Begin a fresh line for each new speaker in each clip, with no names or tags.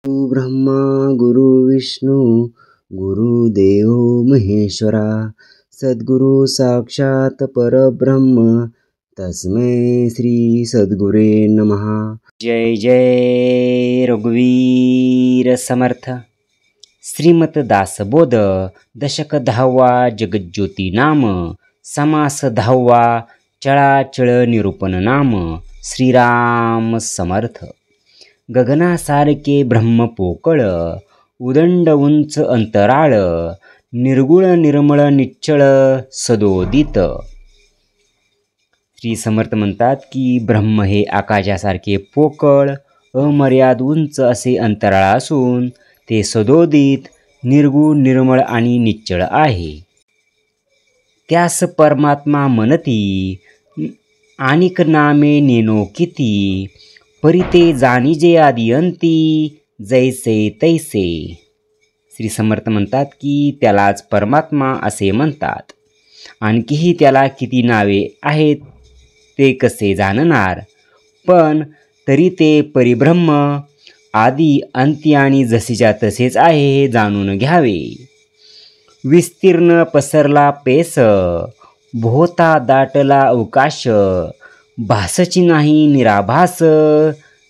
ब्रह्मा गुरु विष्णू गुरुदेव महेश्वरा सद्गुरु साक्षात परब्रह्म तस्मै श्री सद्गुरे नमः। जय जय रघुवीर समर्थ। श्रीमत दासबोध दशक 10वा जगज्योती नाम समास 10वा चळाचळ निरूपण नाम श्रीराम समर्थ। गगनासारखे ब्रह्म पोकळ उदंड उंच अंतराळ निर्गुण निर्मळ निश्चळ सदोदित। श्री समर्थ म्हणतात की ब्रह्म हे आकाशासारखे पोकळ अमर्याद उंच असे अंतराळ असून ते सदोदित निर्गुण निर्मळ आणि निश्चळ आहे। त्यास परमात्मा म्हणती अनेक नामे नेनो किती परी ते जाणीजे आदि अंती जैसे तैसे। श्री समर्थ म्हणतात की त्यालाच परमात्मा असे म्हणतात। आणखीही त्याला किती नावे आहेत ते कसे जाणणार, पण तरी ते परिब्रह्म आदि अंती आणि जसेच्या तसेच आहे हे जाणून घ्यावे। विस्तीर्ण पसरला पेस भोवता दाटला अवकाश भासची नाही निराभास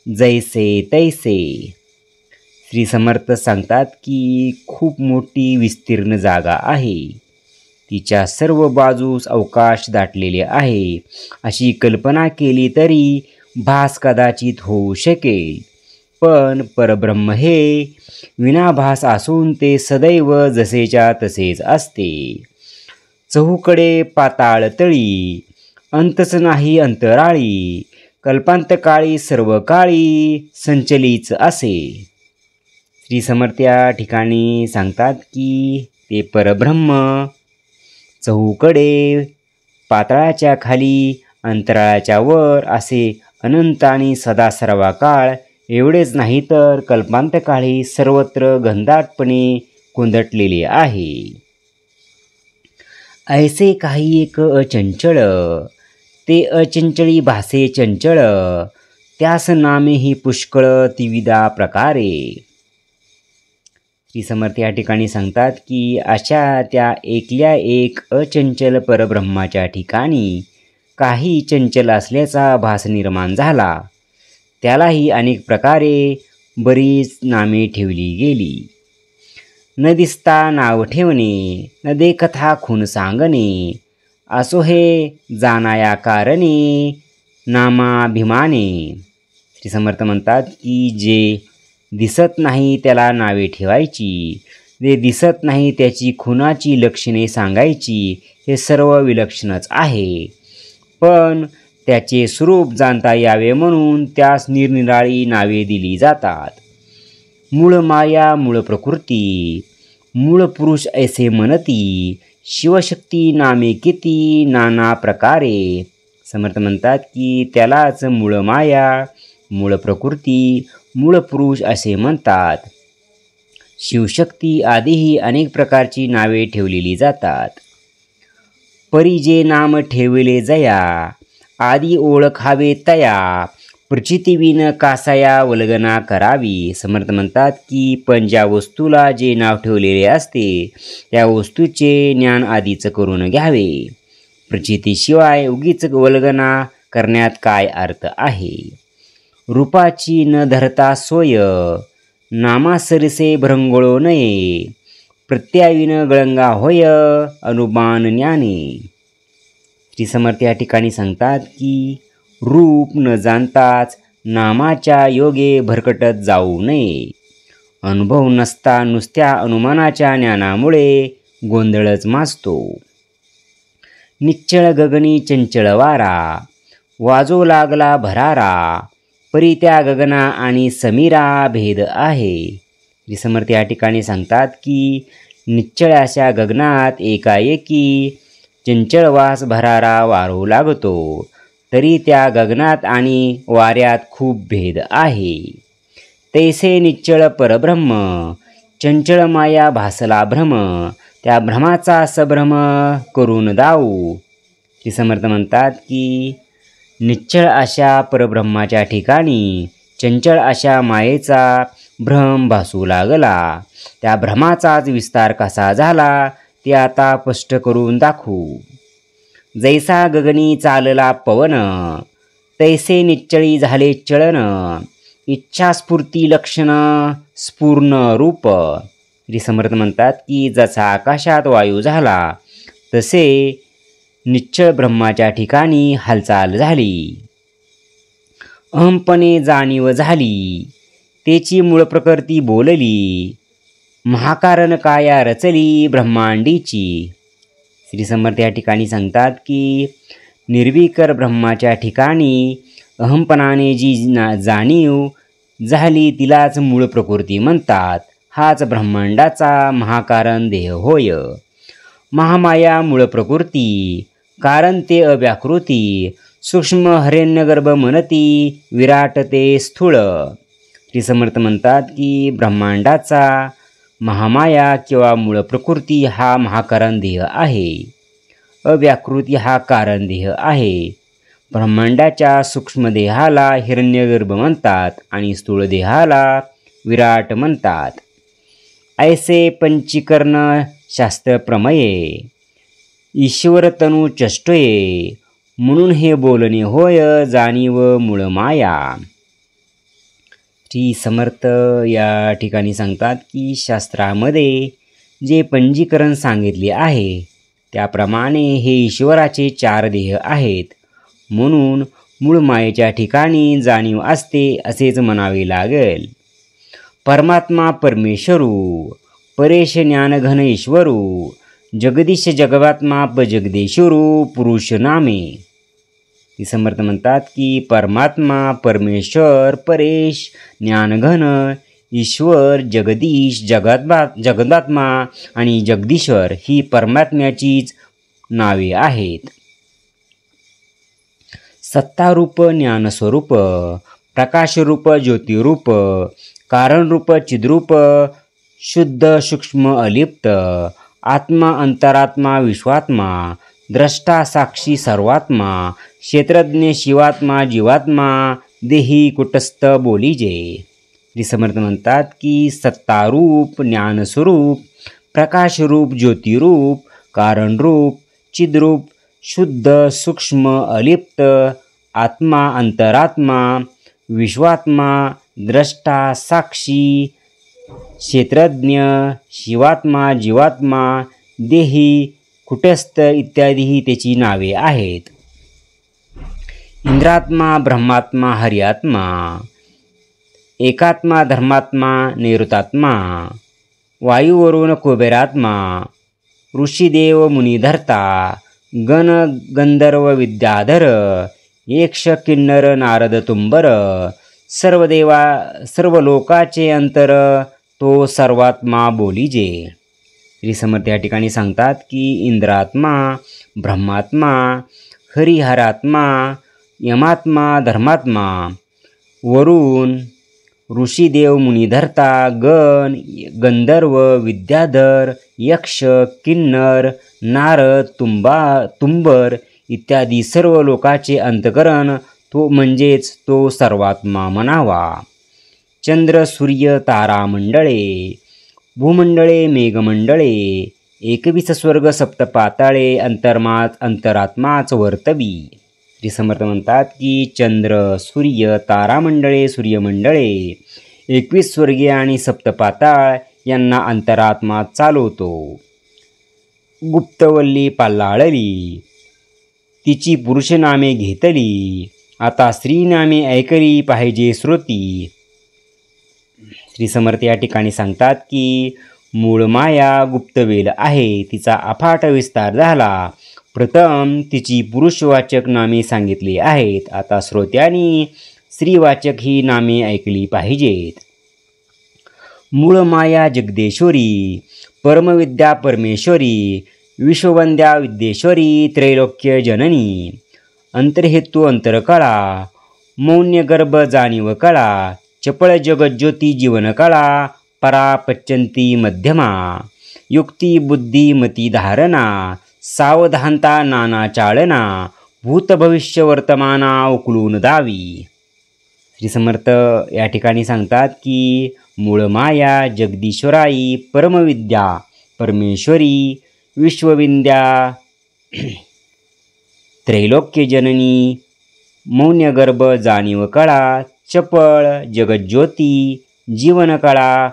जैसे तैसे। श्री समर्थ सांगतात की खूप मोठी विस्तीर्ण जागा आहे, तिच्या सर्व बाजूस अवकाश दाटलेले आहे अशी कल्पना केली तरी भास कदाचित होऊ शकेल, पण परब्रह्म हे विनाभास असून ते सदैव जसेच्या तसेच असते। चहूकडे पाताळ तळी अंतच नाही अंतराळी कल्पांतकाळी सर्व काळी संचलीच असे। श्री समर्थ या ठिकाणी सांगतात की ते परब्रह्म चहूकडे पाताळाच्या खाली अंतराळाच्या वर असे अनंत आणि सदा सर्व काळ एवढेच नाही तर कल्पांतकाळी सर्वत्र घनदाटपणे कोंदटलेले आहे। ऐसे काही एक अचंचळ ते अचंचळी भासे चंचळ त्यास नामेही पुष्कळ तिविधा प्रकारे। श्री समर्थ या ठिकाणी सांगतात की अशा त्या एकल्या एक अचंचल परब्रह्माच्या ठिकाणी काही चंचल असल्याचा भास निर्माण झाला, त्यालाही अनेक प्रकारे बरीच नामे ठेवली गेली। न दिसता नाव ठेवणे न देखता खून सांगणे असो हे जाणाया कारणे नामाभिमाने। श्री समर्थ म्हणतात की जे दिसत नाही त्याला नावे ठेवायची, जे दिसत नाही त्याची खुनाची लक्षणे सांगायची, हे सर्व विलक्षणच आहे, पण त्याचे स्वरूप जाणता यावे म्हणून त्यास निरनिराळी नावे दिली जातात। मूळ माया मूळ प्रकृती मूळ पुरुष ऐसे म्हणती शिवशक्ती नामे किती नाना प्रकारे। समर्थ म्हणतात की त्यालाच मूळ माया मूळ प्रकृती मूळ पुरुष असे म्हणतात। शिवशक्ती आदीही अनेक प्रकारची नावे ठेवलेली जातात। परी जे नाम ठेवले जया आदी ओळखावे तया प्रचितीविन कासाया वल्गना करावी। समर्थ म्हणतात की पण ज्या वस्तूला जे नाव ठेवलेले असते त्या वस्तूचे ज्ञान आधीच करून घ्यावे, प्रचितीशिवाय उगीच वल्गना करण्यात काय अर्थ आहे। रूपाची न धरता सोय नामासरिसे भ्रंगळो नये प्रत्याविन गळंगा होय अनुमान ज्ञाने। श्री समर्थ या ठिकाणी सांगतात की रूप न जाणताच नामाच्या योगे भरकटत जाऊ नये। अनुभव नसता नुसत्या अनुमानाच्या ज्ञानामुळे गोंधळच माजतो। निश्चळ गगनी चंचळ वारा वाजो लागला भरारा परी त्या गगना आणि समीरा भेद आहे। श्री समर्थ या ठिकाणी सांगतात की निश्चळ अशा गगनात एकाएकी चंचळ वास भरारा वारू लागतो, तरी त्या गगनात आणि वाऱ्यात खूप भेद आहे। तैसे निश्चळ परब्रह्म चंचळ माया भासला भ्रम त्या भ्रमाचा संभ्रम करून दाऊ। श्री समर्थ म्हणतात की निश्चळ अशा परब्रह्माच्या ठिकाणी चंचळ अशा मायेचा भ्रम भासू लागला. त्या भ्रमाचाच विस्तार कसा झाला ते आता स्पष्ट करून दाखवू. जैसा गगनी चालला पवन, तैसे निश्चळी झाले चलन. इच्छास्फूर्ती लक्षण स्फूर्ण रूप. श्री समर्थ म्हणतात की जसा आकाशात वायू झाला तसे निश्चळ ब्रह्माच्या ठिकाणी हालचाल झाली. अहमपणे जाणीव झाली, तेची मूळ प्रकृती बोलली. महाकारण काया रचली ब्रह्मांडीची. श्री समर्थ या ठिकाणी सांगतात की निर्विकार ब्रह्माच्या ठिकाणी अहमपणाने जी जाणीव झाली तिलाच मूळ प्रकृती म्हणतात. हाच ब्रह्मांडाचा महाकारण देह होय. महामाया मूळ प्रकृती, कारण ते अव्याकृती. सूक्ष्म हरेण्यगर्भ मनती, विराट ते स्थूळ. श्री समर्थ म्हणतात की ब्रह्मांडाचा महामाया किंवा मूळ प्रकृती हा महाकारण देह आहे. अव्याकृती हा कारण देह आहे. ब्रह्मांडाच्या सूक्ष्म देहाला हिरण्यगर्भ म्हणतात आणि स्थूळ देहाला विराट म्हणतात. ऐसे पंचीकरण शास्त्र प्रमये, ईश्वर तनु चष्टये. म्हणून हे बोलणे होय जाणीव मूळ माया. श्री समर्थ या ठिकाणी सांगतात की शास्त्रामध्ये जे पंजीकरण सांगितले आहे त्याप्रमाणे हे ईश्वराचे 4 देह आहेत. म्हणून मूळ मायेच्या ठिकाणी जाणीव असते असेच म्हणावे लागेल. परमात्मा परमेश्वरू, परेश ज्ञानघन ईश्वरू. जगदीश जगवात्मा जगदेश्वरू, पुरुष नामे. ती समर्थ म्हणतात की परमात्मा परमेश्वर, परेश ज्ञानघन ईश्वर, जगदीश जगदात्मा आणि जगदीश्वर ही परमात्म्याचीच नावे आहेत. सत्तारूप ज्ञानस्वरूप, प्रकाशरूप ज्योतिरूप, कारणरूप चिद्रूप, शुद्ध सूक्ष्म अलिप्त. आत्मा अंतरात्मा विश्वात्मा, द्रष्टा साक्षी सर्वात्मा. क्षेत्रज्ञ शिवात्मा जीवात्मा, देही कुटस्थ बोलीजे. श्री समर्थ म्हणतात की सत्तारूप, ज्ञानस्वरूप, प्रकाशरूप, ज्योतिरूप, कारणरूप, चिद्रूप, शुद्ध सूक्ष्म अलिप्त. आत्मा अंतरात्मा विश्वात्मा, द्रष्टा साक्षी क्षेत्रज्ञ शिवात्मा जीवात्मा, देही कुटस्थ इत्यादी ही त्याची नावे आहेत. इंद्रात्मा ब्रह्मात्मा हरिआत्मा, एकात्मा धर्मात्मा नैऋतात्मा. वायुवरून कुबेरात्मा, ऋषिदेव मुनिधर्ता, गण गंधर्व विद्याधर, यक्ष किन्नर नारद तुंबर. सर्व लोकाचे अंतर, तो सर्वात्मा बोलीजे. श्री समर्थ या ठिकाणी सांगतात की इंद्रात्मा, ब्रह्मात्मा, हरिहरात्मा, यमात्मा, धर्मात्मा, वरुण, ऋषिदेव मुनिधर्ता, गण गंधर्व विद्याधर, यक्ष किन्नर नारद तुंबर इत्यादी सर्व लोकाचे अंतकरण तो म्हणजेच तो सर्वात्मा म्हणावा. चंद्र सूर्य तारामंडळे, भूमंडळे मेघमंडळे, 21 स्वर्ग सप्तपाताळे, अंतरात्माच वर्तवी. श्री समर्थ म्हणतात की चंद्र सूर्य तारामंडळे सूर्यमंडळे 21 स्वर्गीय आणि सप्तपाताळ यांना अंतरात्मा चालवतो. गुप्तवल्ली पाल्लाळली, तिची पुरुषनामे घेतली. आता स्त्रीनामे ऐकली पाहिजे श्रोती. श्री समर्थ या ठिकाणी सांगतात की मूळ माया गुप्तवेल आहे, तिचा अफाट विस्तार झाला. प्रथम तिची पुरुषवाचक नामे सांगितली आहेत. आता श्रोत्यांनी स्त्रीवाचक ही नामे ऐकली पाहिजेत. मूळ माया जगदेश्वरी, परमविद्या परमेश्वरी, विश्ववंद्या विद्येश्वरी, त्रैलोक्य जननी. अंतर्हेतू अंतरकळा, मौन्य गर्भ जाणीव कळा, चपळ जगज्योती जीवनकळा, परा पच्यंती मध्यमा. युक्ती बुद्धी मती धारणा, सावधानता नाना चाळना, भूत भविष्य वर्तमाना उकळून दावी. श्री समर्थ या ठिकाणी सांगतात की मूळ माया जगदीश्वराई परमविद्या परमेश्वरी विश्वविद्या त्रैलोक्यजननी मौन्यगर्भ जाणीव कळा चपळ जगज्योती जीवनकळा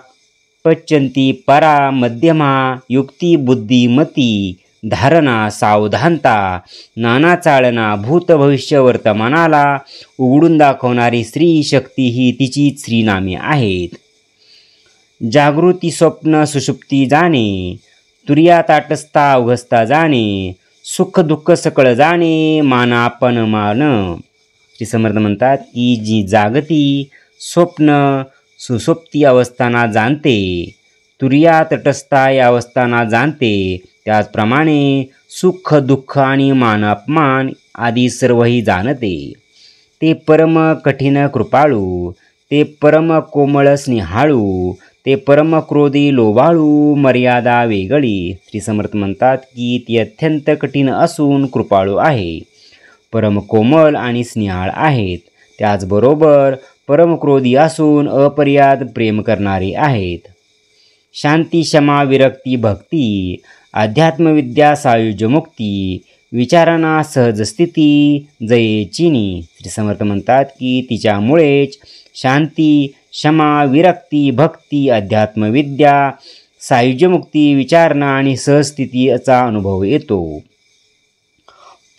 पच्यंती परा मध्यमा युक्ती बुद्धिमती धारणा सावधानता नाना चालना भूत भविष्य वर्तमानाला उघडून दाखवणारी स्त्री शक्ती ही तिचीच श्रीनामे आहेत. जागृती स्वप्न सुषुप्ती जाणे तुर्या ताटस्था अवघस्था जाणे सुख दुःख सकळ जाणे माना पण मान. श्री समर्थ म्हणतात की जी जागती स्वप्न सुसुप्ती अवस्थांना जाणते तुर्या तटस्था या अवस्थांना जाणते त्याचप्रमाणे सुख दुःख आणि मान अपमान आदी सर्वही जाणते. ते परम कठीण कृपाळू ते परम कोमळ स्नेहाळू ते परम क्रोधी लोभाळू मर्यादा वेगळी. श्री समर्थ म्हणतात की ती अत्यंत कठीण असून कृपाळू आहे परम कोमल आणि स्नेहाळ आहेत. त्याचबरोबर परम क्रोधी असून अपर्याद प्रेम करणारे आहेत. शांती क्षमा विरक्ती भक्ती अध्यात्मविद्या सायुज्य मुक्ती विचारणा सहज स्थिती जयेचिनी. श्री समर्थ म्हणतात की तिच्यामुळेच शांती क्षमा विरक्ती भक्ती अध्यात्मविद्या सायुज्यमुक्ती विचारणा आणि सहस्थितीचा अनुभव येतो.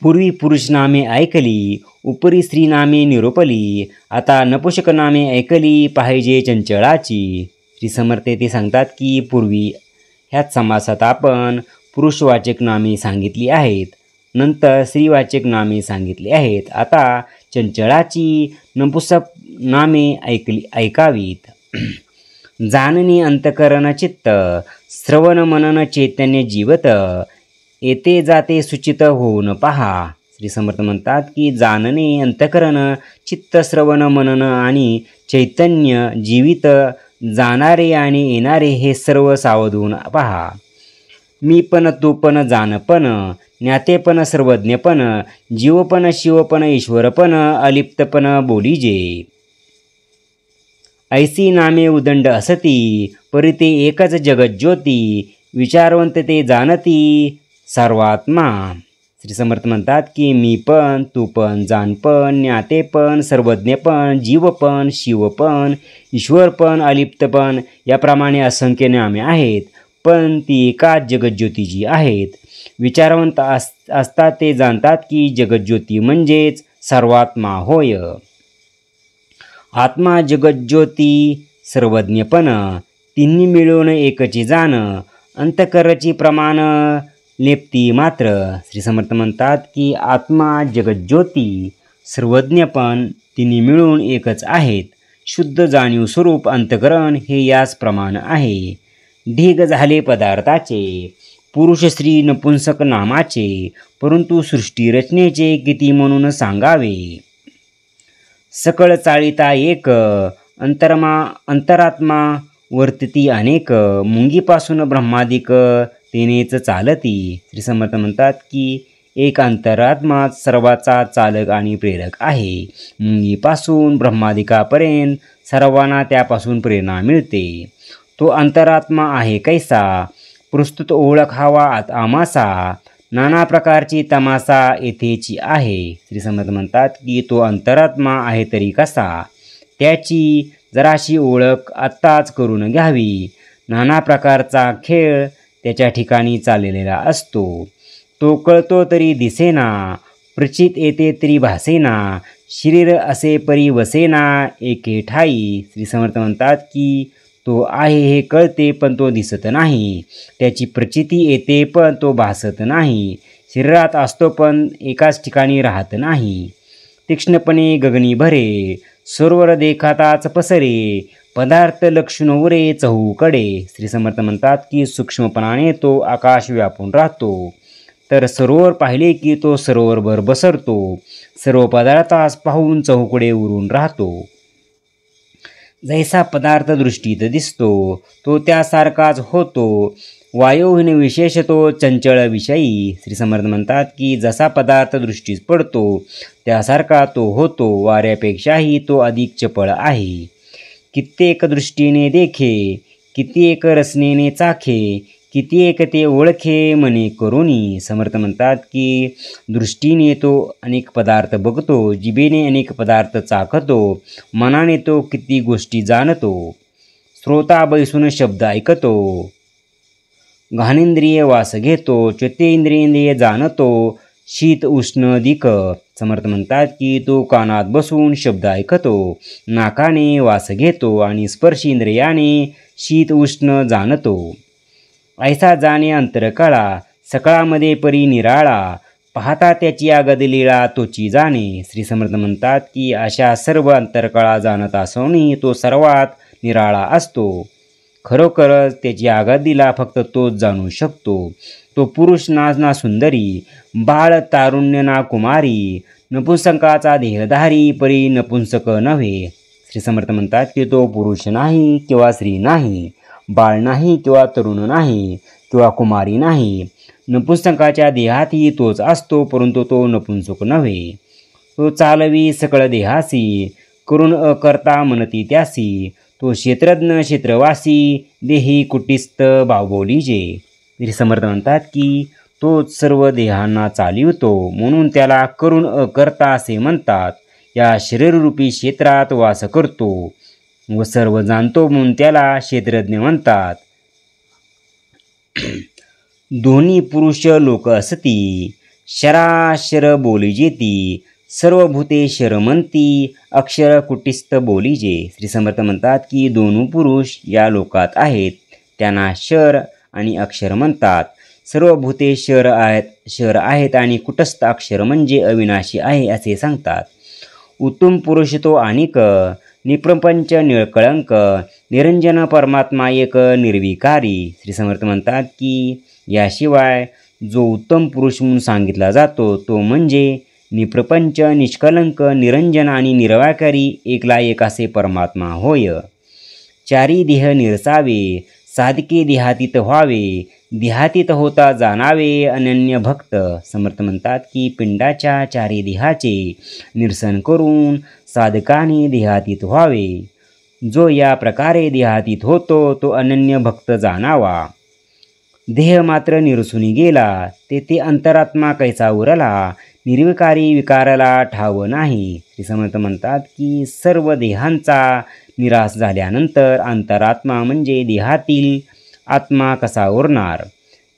पूर्वी पुरुष नामे ऐकली उपरी स्त्री नामे निरोपली आता नपुषक नामे ऐकली पाहिजे चंचळाची. श्री समर्थ ते सांगतात की पूर्वी ह्याच समासात आपण पुरुषवाचक नामे सांगितली आहेत नंतर स्त्रीवाचक नामे सांगितली आहेत. आता चंचळाची नपुसक नामे ऐकावीत. जाणणे अंतकरण चित्त श्रवण मनन चैतन्य जीवत येते जाते सुचित होऊन पहा. श्री समर्थ म्हणतात की जाणणे अंतकरण चित्त श्रवण मनन आणि चैतन्य जीवित जाणारे आणि येणारे हे सर्व सावधून पहा. मी पण तू पण जानपण ज्ञातेपण सर्वज्ञपण जीवपण शिवपण ईश्वरपण अलिप्तपण बोलीजे. ऐसी नामे उदंड असती परी ते एकच जगज्योती विचारवंत ते जाणती सर्वात्मा. श्री समर्थ म्हणतात की मी पण तू पण जानपण ज्ञातेपण सर्वज्ञपण जीवपण शिवपण ईश्वरपण अलिप्तपण याप्रमाणे असंख्य नामे आहेत पण ती एकाच जगज्योतीची आहेत. विचारवंत असतात ते जाणतात की जगज्योती म्हणजेच सर्वात्मा होय. आत्मा जगज्योती सर्वज्ञपण तिन्ही मिळून एकची जाण अंतकरची प्रमाण लेप्ती मात्र. श्री समर्थ म्हणतात की आत्मा जगज्योती सर्वज्ञपण तिन्ही मिळून एकच आहेत. शुद्ध जाणीव स्वरूप अंतकरण हे याच प्रमाण आहे. ढीग झाले पदार्थाचे पुरुष स्त्री नपुंसक नामाचे परंतु सृष्टी रचनेचे किती म्हणून सांगावे. सकळ चाळिता एक अंतरात्मा वर्तती अनेक मुंगीपासून ब्रह्मादिक तेनेच चालती. श्री समर्थ म्हणतात की एक अंतरात्मा सर्वाचा चालक आणि प्रेरक आहे. मुंगीपासून ब्रह्मादिकापर्यंत सर्वांना त्यापासून प्रेरणा मिळते. तो अंतरात्मा आहे कैसा प्रस्तुत ओळखावा आमासा नाना प्रकारची तमासा येथेची आहे. श्री समर्थ म्हणतात की तो अंतरात्मा आहे तरी कसा त्याची जराशी ओळख आत्ताच करून घ्यावी. नाना प्रकारचा खेळ त्याच्या ठिकाणी चाललेला असतो. तो कळतो तरी दिसेना प्रचित येते तरी भासेना शरीर असे परी वसेना एके ठाई. श्री समर्थ म्हणतात की तो आहे हे कळते पण तो दिसत नाही. त्याची प्रचिती येते पण तो भासत नाही. शरीरात असतो पण एकाच ठिकाणी राहत नाही. तीक्ष्णपणे गगनी भरे सरोवर देखाताच पसरे पदार्थ लक्षण उरे चहूकडे. श्री समर्थ म्हणतात की सूक्ष्मपणाने तो आकाश व्यापून राहतो तर सरोवर पाहिले की तो सरोवरभर बसरतो. सर्व पदार्थास पाहून चहूकडे उरून राहतो. जैसा पदार्थ दृष्टीत दिसतो तो त्यासारखाच होतो. वायुहीन विशेष तो चंचळ विषयी. श्री समर्थ म्हणतात की जसा पदार्थ दृष्टीस पडतो त्यासारखा तो होतो. वाऱ्यापेक्षाही तो अधिक चपळ आहे. कित्येक दृष्टीने देखे, कित्येक रसनेने चाखे, कित्येक ते ओळखे मने करुणी. समर्थ म्हणतात की दृष्टीने तो अनेक पदार्थ बघतो, जिभेने अनेक पदार्थ चाखतो, मनाने तो किती गोष्टी जाणतो, श्रोता बैसून शब्द ऐकतो, घाणेंद्रिय वास घेतो, चैतेंद्रिय जाणतो, शीत उष्ण दिक. समर्थ म्हणतात की तो कानात बसून शब्द ऐकतो, नाकाने वास घेतो आणि स्पर्श इंद्रियाने शीत उष्ण जाणतो. ऐसा जाणे अंतरकळा, सकाळामध्ये परी निराळा, पाहता त्याची आगद लीळा तोची जाणे. श्री समर्थ म्हणतात की अशा सर्व अंतरकळा जाणत असूनही तो सर्वात निराळा असतो. खरोखरच त्याची आगादीला फक्त तोच जाणू शकतो. तो पुरुष ना सुंदरी, बाळ तारुण्य ना कुमारी, नपुंसकाचा देहधारी परी नपुंसक नव्हे. श्री समर्थ म्हणतात की तो पुरुष नाही किंवा स्त्री नाही, बाळ नाही किंवा तरुण नाही किंवा कुमारी नाही. नपुंसकाच्या देहातही तोच असतो, परंतु तो नपुंसक नव्हे. तो चालवी सकळ देहासी, करून अकर्ता म्हणती त्यासी. तो क्षेत्रज्ञ क्षेत्रवासी, देही कुटिस्थ भावबोलीजे. श्री समर्थ म्हणतात की तोच सर्व देहांना चालवितो, म्हणून त्याला करून अकर्ता असे म्हणतात. या शरीररूपी क्षेत्रात वास करतो व सर्व जाणतो, म्हणून त्याला क्षेत्रज्ञ म्हणतात. दोन्ही पुरुष लोक असती, शराशर बोलीजेती, सर्व भूते शर म्हणती, अक्षर कुटिस्थ बोलीजे. श्री समर्थ म्हणतात की दोन्ही पुरुष या लोकात आहेत, त्यांना शर आणि अक्षर म्हणतात. सर्व भूते शर आहेत आणि कुटस्थ अक्षर म्हणजे अविनाशी आहे असे सांगतात. उत्तम पुरुष तो अनिक, निप्रपंच निळकळंक, निरंजन परमात्मा एक निर्विकारी. श्री समर्थ म्हणतात की याशिवाय जो उत्तम पुरुष म्हणून सांगितला जातो तो म्हणजे निप्रपंच, निष्कलंक, निरंजन आणि निरवाकारी एकला एक असे परमात्मा होय. चारी देह निरसावे, साधके देहातीत व्हावे, देहातीत होता जाणावे अनन्य भक्त. समर्थ म्हणतात की पिंडाच्या चारी देहाचे निरसन करून साधकाने देहातीत व्हावे. जो या प्रकारे देहातीत होतो तो अनन्य भक्त जाणावा. देह मात्र निरसुनी गेला, तेथे अंतरात्मा कैसा उरला, निर्विकारी विकारला ठाव नाही. श्री समर्थ म्हणतात की सर्व देहांचा निराश झाल्यानंतर अंतरात्मा म्हणजे देहातील आत्मा कसा उरणार.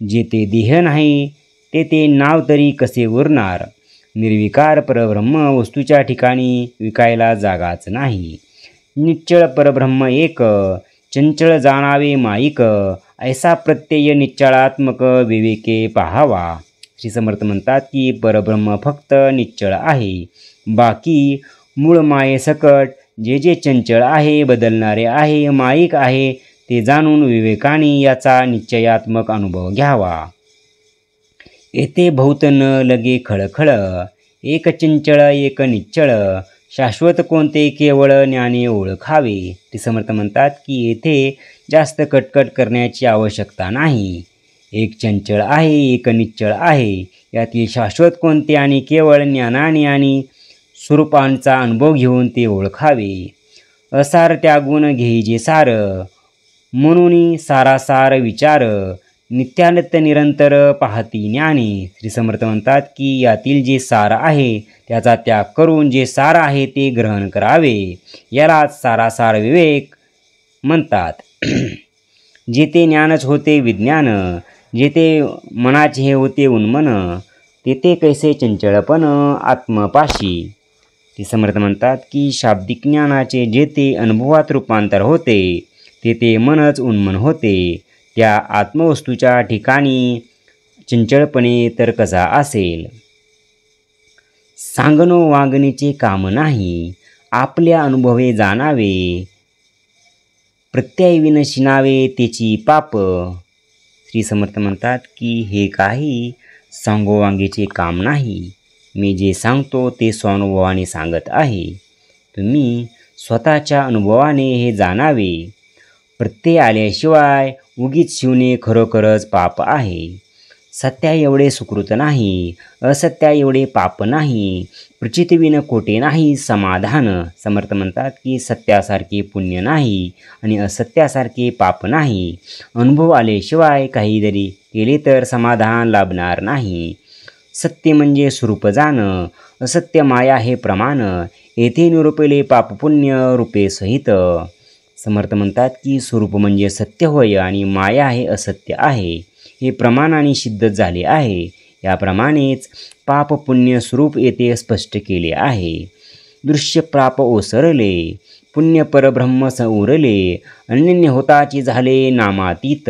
जेथे देह नाही तेथे नाव तरी कसे उरणार. निर्विकार परब्रह्म वस्तूच्या ठिकाणी विकायला जागाच नाही. निश्चळ परब्रह्म एक, चंचळ जाणावे माईक, ऐसा प्रत्यय निश्चळात्मक विवेके पाहावा. श्री समर्थ म्हणतात की परब्रह्म फक्त निश्चळ आहे, बाकी मूळ मायेसकट जे जे चंचळ आहे, बदलणारे आहे, माईक आहे ते जाणून विवेकाने याचा निश्चयात्मक अनुभव घ्यावा. येथे बहुत न लगे खळखळ, एक चंचळ एक निश्चळ, शाश्वत कोणते केवळ ज्ञाने ओळखावे. ते समर्थ म्हणतात की येथे जास्त कटकट करण्याची आवश्यकता नाही. एक चंचळ आहे, एक निश्चळ आहे, यातील शाश्वत कोणते आणि केवळ ज्ञानाने आणि स्वरूपांचा अनुभव घेऊन ते ओळखावे. असार त्यागून घेईजे सार, म्हणून सारासार विचार, नित्यानित्य निरंतर पाहती ज्ञानी. श्री समर्थ म्हणतात की यातील जे सार आहे त्याचा त्याग करून जे सार आहे ते ग्रहण करावे. यालाच सारासार विवेक म्हणतात. जेथे ज्ञानच होते विज्ञान, जेथे मनाचे हे होते उन्मन, तेथे कैसे चंचळपण आत्मपाशी. ते समर्थ म्हणतात की शाब्दिक ज्ञानाचे जेथे अनुभवात रूपांतर होते तेथे मनच उन्मन होते. त्या आत्मवस्तूच्या ठिकाणी चंचळपणे तर कसा असेल. सांगणो वागणीचे काम नाही, आपल्या अनुभवे जाणावे, प्रत्ययविन शिनावे त्याची पाप. श्री समर्थ म्हणतात की हे काही सांगोवांगीचे काम नाही. मी जे सांगतो ते स्वानुभवाने सांगत आहे. तुम्ही स्वतःच्या अनुभवाने हे जाणावे. प्रत्यय आल्याशिवाय उगीच शिवणे खरोखरच पाप आहे. सत्या एवढे सुकृत नाही, असत्या एवढे पाप नाही, प्रचितीविन कोटे नाही समाधान. समर्थ म्हणतात की सत्यासारखे पुण्य नाही आणि असत्यासारखे पाप नाही. अनुभव आल्याशिवाय काही जरी केले तर समाधान लाभणार नाही. सत्य म्हणजे स्वरूप जाणं, असत्य माया हे प्रमाण, येथे निरूपले पापपुण्य रूपे सहित. समर्थ म्हणतात की स्वरूप म्हणजे सत्य होय आणि माया हे असत्य आहे, हे प्रमाणाने सिद्ध झाले आहे. याप्रमाणेच पाप पुण्य स्वरूप येथे स्पष्ट केले आहे. दृश्य प्राप ओसरले, पुण्य परब्रह्म उरले, अनन्य होताची झाले नामातीत.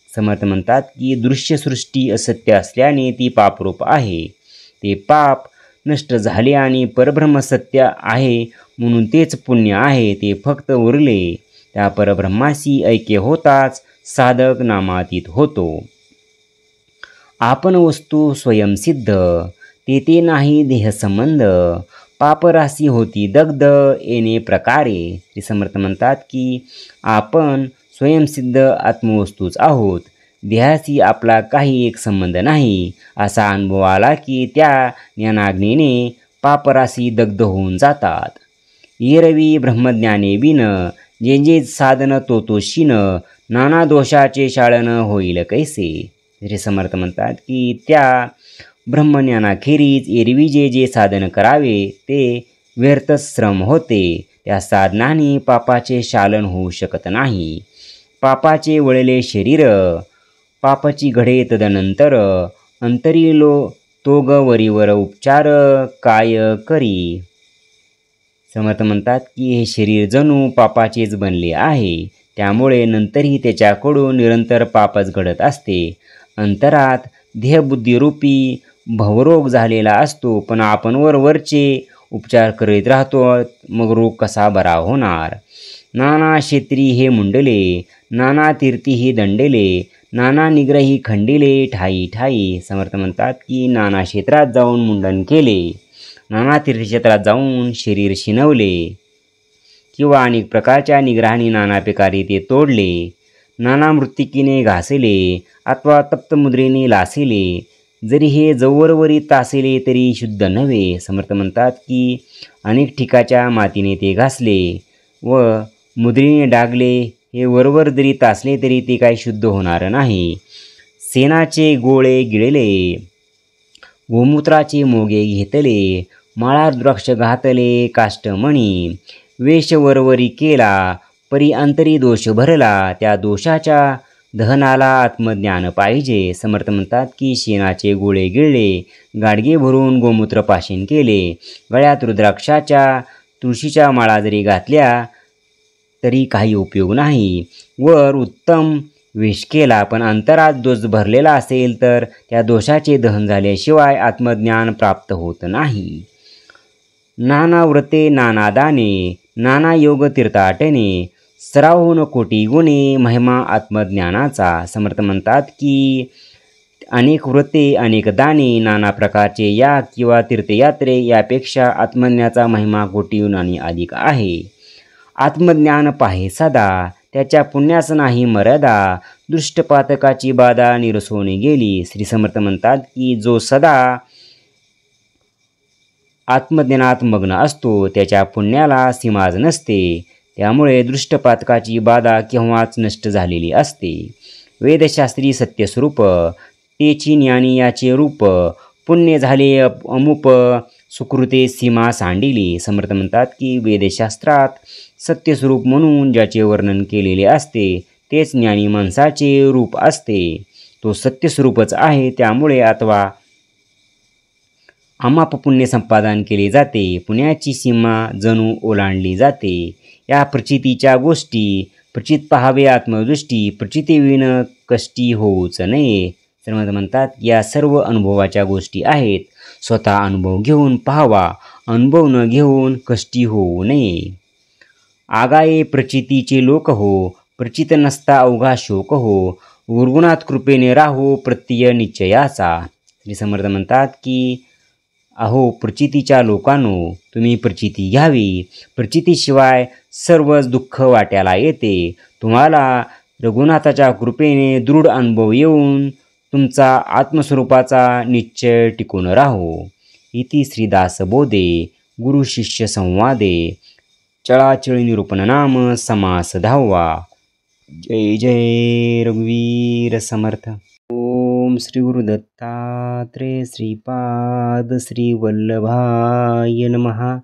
समर्थ म्हणतात की दृश्यसृष्टी असत्य असल्याने ती पापरूप आहे. ते पाप नष्ट झाले आणि परब्रह्म सत्य आहे म्हणून तेच पुण्य आहे. ते फक्त उरले. त्या परब्रह्माशी ऐक्य होताच साधक नामातीत होतो. आपण वस्तू स्वयंसिद्ध, तेथे नाही देहसंबंध, पापराशी होती दग्ध येणे प्रकारे. श्री समर्थ म्हणतात की आपण स्वयंसिद्ध आत्मवस्तूच आहोत, देहाशी आपला काही एक संबंध नाही. असा अनुभव आला की त्या ज्ञानाग्नीने पापराशी दग्ध होऊन जातात. एरवी ब्रह्मज्ञाने बिन, जे जे साधन तो शीन, नाना दोषाचे शाळन होईल कैसे. श्री समर्थ म्हणतात की त्या ब्रह्मज्ञानाखेरीज एरवी जे जे साधन करावे ते व्यर्थ श्रम होते. त्या साधनाने पापाचे शालन होऊ शकत नाही. पापाचे वळले शरीर, पापाची घडे तदनंतर, अंतरिलो तोग वरीवर उपचार काय करी. समर्थ म्हणतात की हे शरीर जणू पापाचेच बनले आहे, त्यामुळे नंतरही त्याच्याकडून निरंतर पापच घडत असते. अंतरात देहबुद्धीरूपी भवरोग झालेला असतो, पण आपण वरचे उपचार करीत राहतो, मग रोग कसा बरा होणार. नाना क्षेत्री हे मुंडले, नाना तीर्थी हे दंडले, नाना निग्रही खंडिले ठाई ठाई. समर्थ म्हणतात की नाना क्षेत्रात जाऊन मुंडन केले, नाना तीर्थक्षेत्रात जाऊन शरीर शिनवले किंवा अनेक प्रकारच्या निग्रहाने नाना प्रकारे ते तोडले, नाना मृत्तिकीने घासले अथवा तप्तमुद्रेने लासिले. जरी हे जवळवरी तासिले तरी शुद्ध नव्हे. समर्थ म्हणतात की अनेक ठिकाच्या मातीने ते घासले व मुद्रेने डागले, हे वरवर जरी तासले तरी ते काही शुद्ध होणार नाही. सेनाचे गोळे गिळले, गोमूत्राचे मोगे घेतले, माळा द्राक्ष घातले काष्टमणी, वेश वरवरी केला परी अंतरी दोष भरला. त्या दोषाच्या दहनाला आत्मज्ञान पाहिजे. समर्थ म्हणतात की शेणाचे गोळे गिळले, गाडगे भरून गोमूत्र पाशीन केले, गळ्यात रुद्राक्षाच्या तुळशीच्या माळा जरी घातल्या तरी काही उपयोग नाही. वर उत्तम वेश केला पण अंतरात दोष भरलेला असेल तर त्या दोषाचे दहन झाल्याशिवाय आत्मज्ञान प्राप्त होत नाही. नाना व्रते नाना दाने, नाना योग तीर्थाटने, सराव होऊन कोटी गुणे, महिमा आत्मज्ञानाचा. समर्थ म्हणतात की अनेक व्रते अनेक दाने, नाना प्रकारचे याग किंवा तीर्थयात्रे यापेक्षा आत्मज्ञानाचा महिमा कोटी गुणांनी अधिक आहे. आत्मज्ञान पाहे सदा, त्याच्या पुण्यास नाही मर्यादा, दृष्टपातकाची बाधा निरसोन गेली. श्री समर्थ म्हणतात की जो सदा आत्मज्ञानात मग्न असतो त्याच्या पुण्याला सीमाच नसते, त्यामुळे दृष्टपातकाची बाधा केव्हाच नष्ट झालेली असते. वेदशास्त्री सत्यस्वरूप, तेची ज्ञानी याचे रूप, पुण्य झाले अमुप, सुकृते सीमा सांडिली. समर्थ म्हणतात की वेदशास्त्रात सत्यस्वरूप म्हणून ज्याचे वर्णन केलेले असते तेच ज्ञानी माणसाचे रूप असते. तो सत्यस्वरूपच आहे, त्यामुळे अथवा अमाप पुण्य संपादन केले जाते. पुण्याची सीमा जणू ओलांडली जाते. या प्रचितीच्या गोष्टी प्रचित पहावे आत्मदृष्टी, प्रचितीविन कष्टी होऊच नये. तर म्हणतात या सर्व अनुभवाच्या गोष्टी आहेत. स्वतः अनुभव घेऊन पाहावा, अनुभव न घेऊन कष्टी होऊ नये. आगाये प्रचितीचे लोक हो, प्रचित नसता अवघा शोक हो, गुरुगुणात कृपेने राहो प्रत्यय निश्चयाचा. श्री समर्थ म्हणतात की अहो प्रचितीच्या लोकांनो, तुम्ही प्रचिती घ्यावी. प्रचितीशिवाय सर्वच दुःख वाट्याला येते. तुम्हाला रघुनाथाच्या कृपेने दृढ अनुभव येऊन तुमचा आत्मस्वरूपाचा निश्चय टिकून राहो. इति श्रीदासबोधे गुरुशिष्य संवादे चळाचळ निरूपण नाम समास 10वा. जय जय रघुवीर समर्थ. ओम श्री गुरुदत्तात्रेय श्रीपाद श्री वल्लभाय नमः.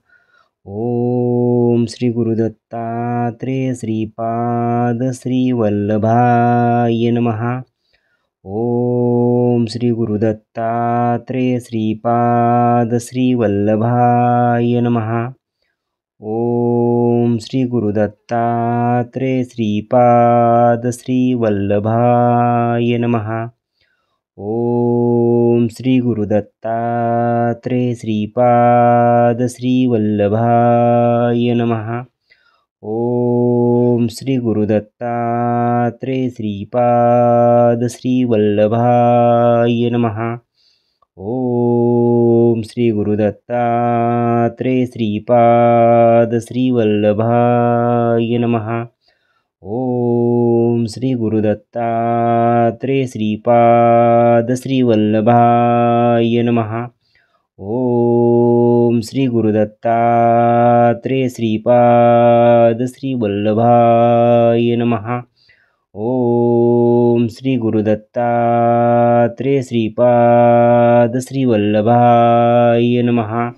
ओम श्री गुरुदत्तात्रेय श्रीपाद श्री वल्लभाय नमः. ओम श्री गुरुदत्तात्रेय श्रीपाद श्री वल्लभाय नमः. ओम श्री गुरुदत्तात्रेय श्रीपाद श्री वल्लभाय नमः. ओम श्री गुरुदत्तात्रेय श्रीपाद श्री वल्लभाय नमः. ओम श्री गुरुदत्तात्रेय श्रीपाद श्री वल्लभाय नमः. ओम श्री गुरुदत्तात्रेय श्रीपाद श्री वल्लभाय नमः. ओम श्री गुरुदत्तात्रेय श्रीपाद श्री वल्लभाय नमः. ओम श्री गुरुदत्तात्रेय श्रीपाद श्री वल्लभाय नमः. ओम श्री गुरुदत्तात्रेय श्रीपाद श्री वल्लभाय नमः.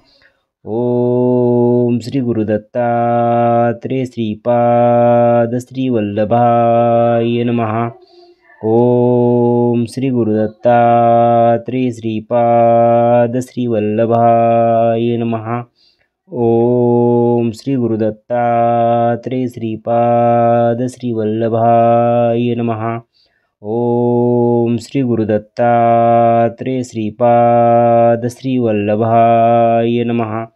ओम श्री गुरुदत्तात्रेय श्रीपाद श्री वल्लभाय नमः. ओम श्री गुरुदत्तात्रेय श्रीपाद श्री वल्लभाय नमः. ओम श्री गुरुदत्तात्रेय श्रीपाद श्री वल्लभाय नमः. ओम श्री गुरुदत्तात्रेय श्रीपाद श्री वल्लभाय नमः.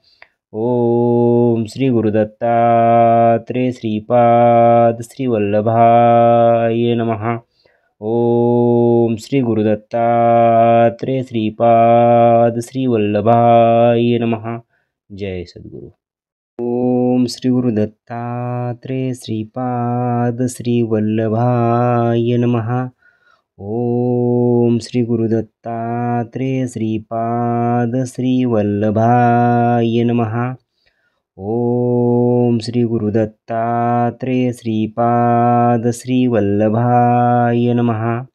ओम श्री गुरुदत्तात्रेय श्रीपाद श्री वल्लभाय नमः. ओम श्री गुरुदत्तात्रेय श्रीपाद श्री वल्लभाय नमः. जय सद्गुरु. ओम श्री गुरुदत्तात्रेय श्रीपाद श्री वल्लभाय नमः. ओम श्री गुरुदत्तात्रेय श्रीपाद श्री वल्लभाय नमः. ओम श्री गुरुदत्तात्रेय श्रीपाद श्री वल्लभाय नमः.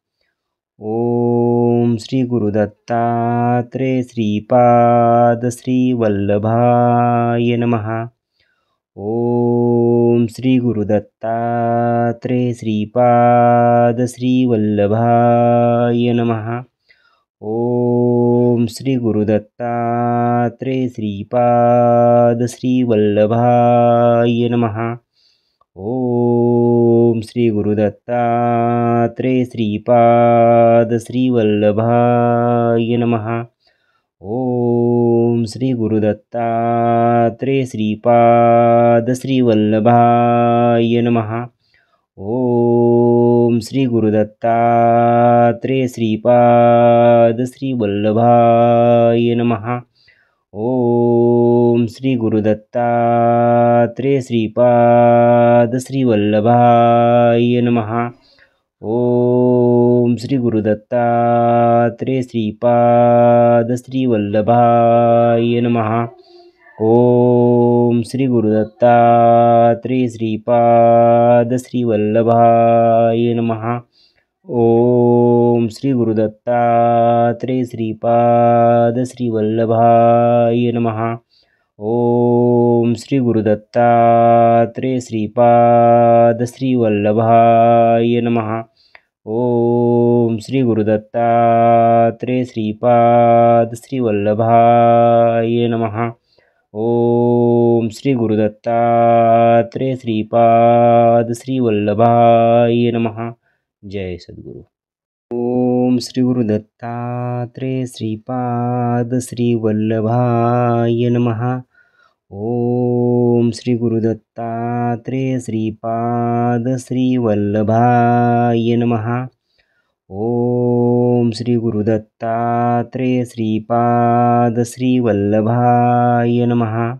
ओम श्री गुरुदत्तात्रेय श्रीपाद श्री वल्लभाय नमः. ओम श्री गुरुदत्तात्रेय श्रीपाद श्री वल्लभाय नमः. ओम श्री गुरुदत्तात्रेय श्रीपाद श्री वल्लभाय नमः. ओम श्री गुरुदत्तात्रेय श्रीपाद श्री वल्लभाय नमः. ओम श्री गुरुदत्तात्रेय श्रीपाद श्री वल्लभाय नमः. ओम श्री गुरुदत्तात्रेय श्रीपाद श्री वल्लभाय नमः. ओम श्री गुरुदत्तात्रेय श्रीपाद श्री वल्लभाय नमः. ओम श्री गुरुदत्तात्रेय श्रीपाद श्री वल्लभाय नमः. ओम श्री गुरुदत्तात्रेय श्रीपाद श्री वल्लभाय नमः. ओम श्री गुरुदत्तात्रेय श्रीपाद श्री वल्लभाय नमः. ओम श्री गुरुदत्तात्रेय श्रीपाद श्री वल्लभाय नमः. ओम श्री गुरुदत्तात्रेय श्रीपाद श्री वल्लभाय नमः. ओम श्री गुरुदत्तात्रेय श्रीपाद श्री वल्लभाय नमः. जय सद्गुरु. ओम श्री गुरुदत्तात्रेय श्रीपाद श्री वल्लभाय नमः. ओम श्री गुरुदत्तात्रेय श्रीपाद श्री वल्लभाय नमः. ओम श्री गुरुदत्तात्रेय श्रीपाद श्री वल्लभाय नमः.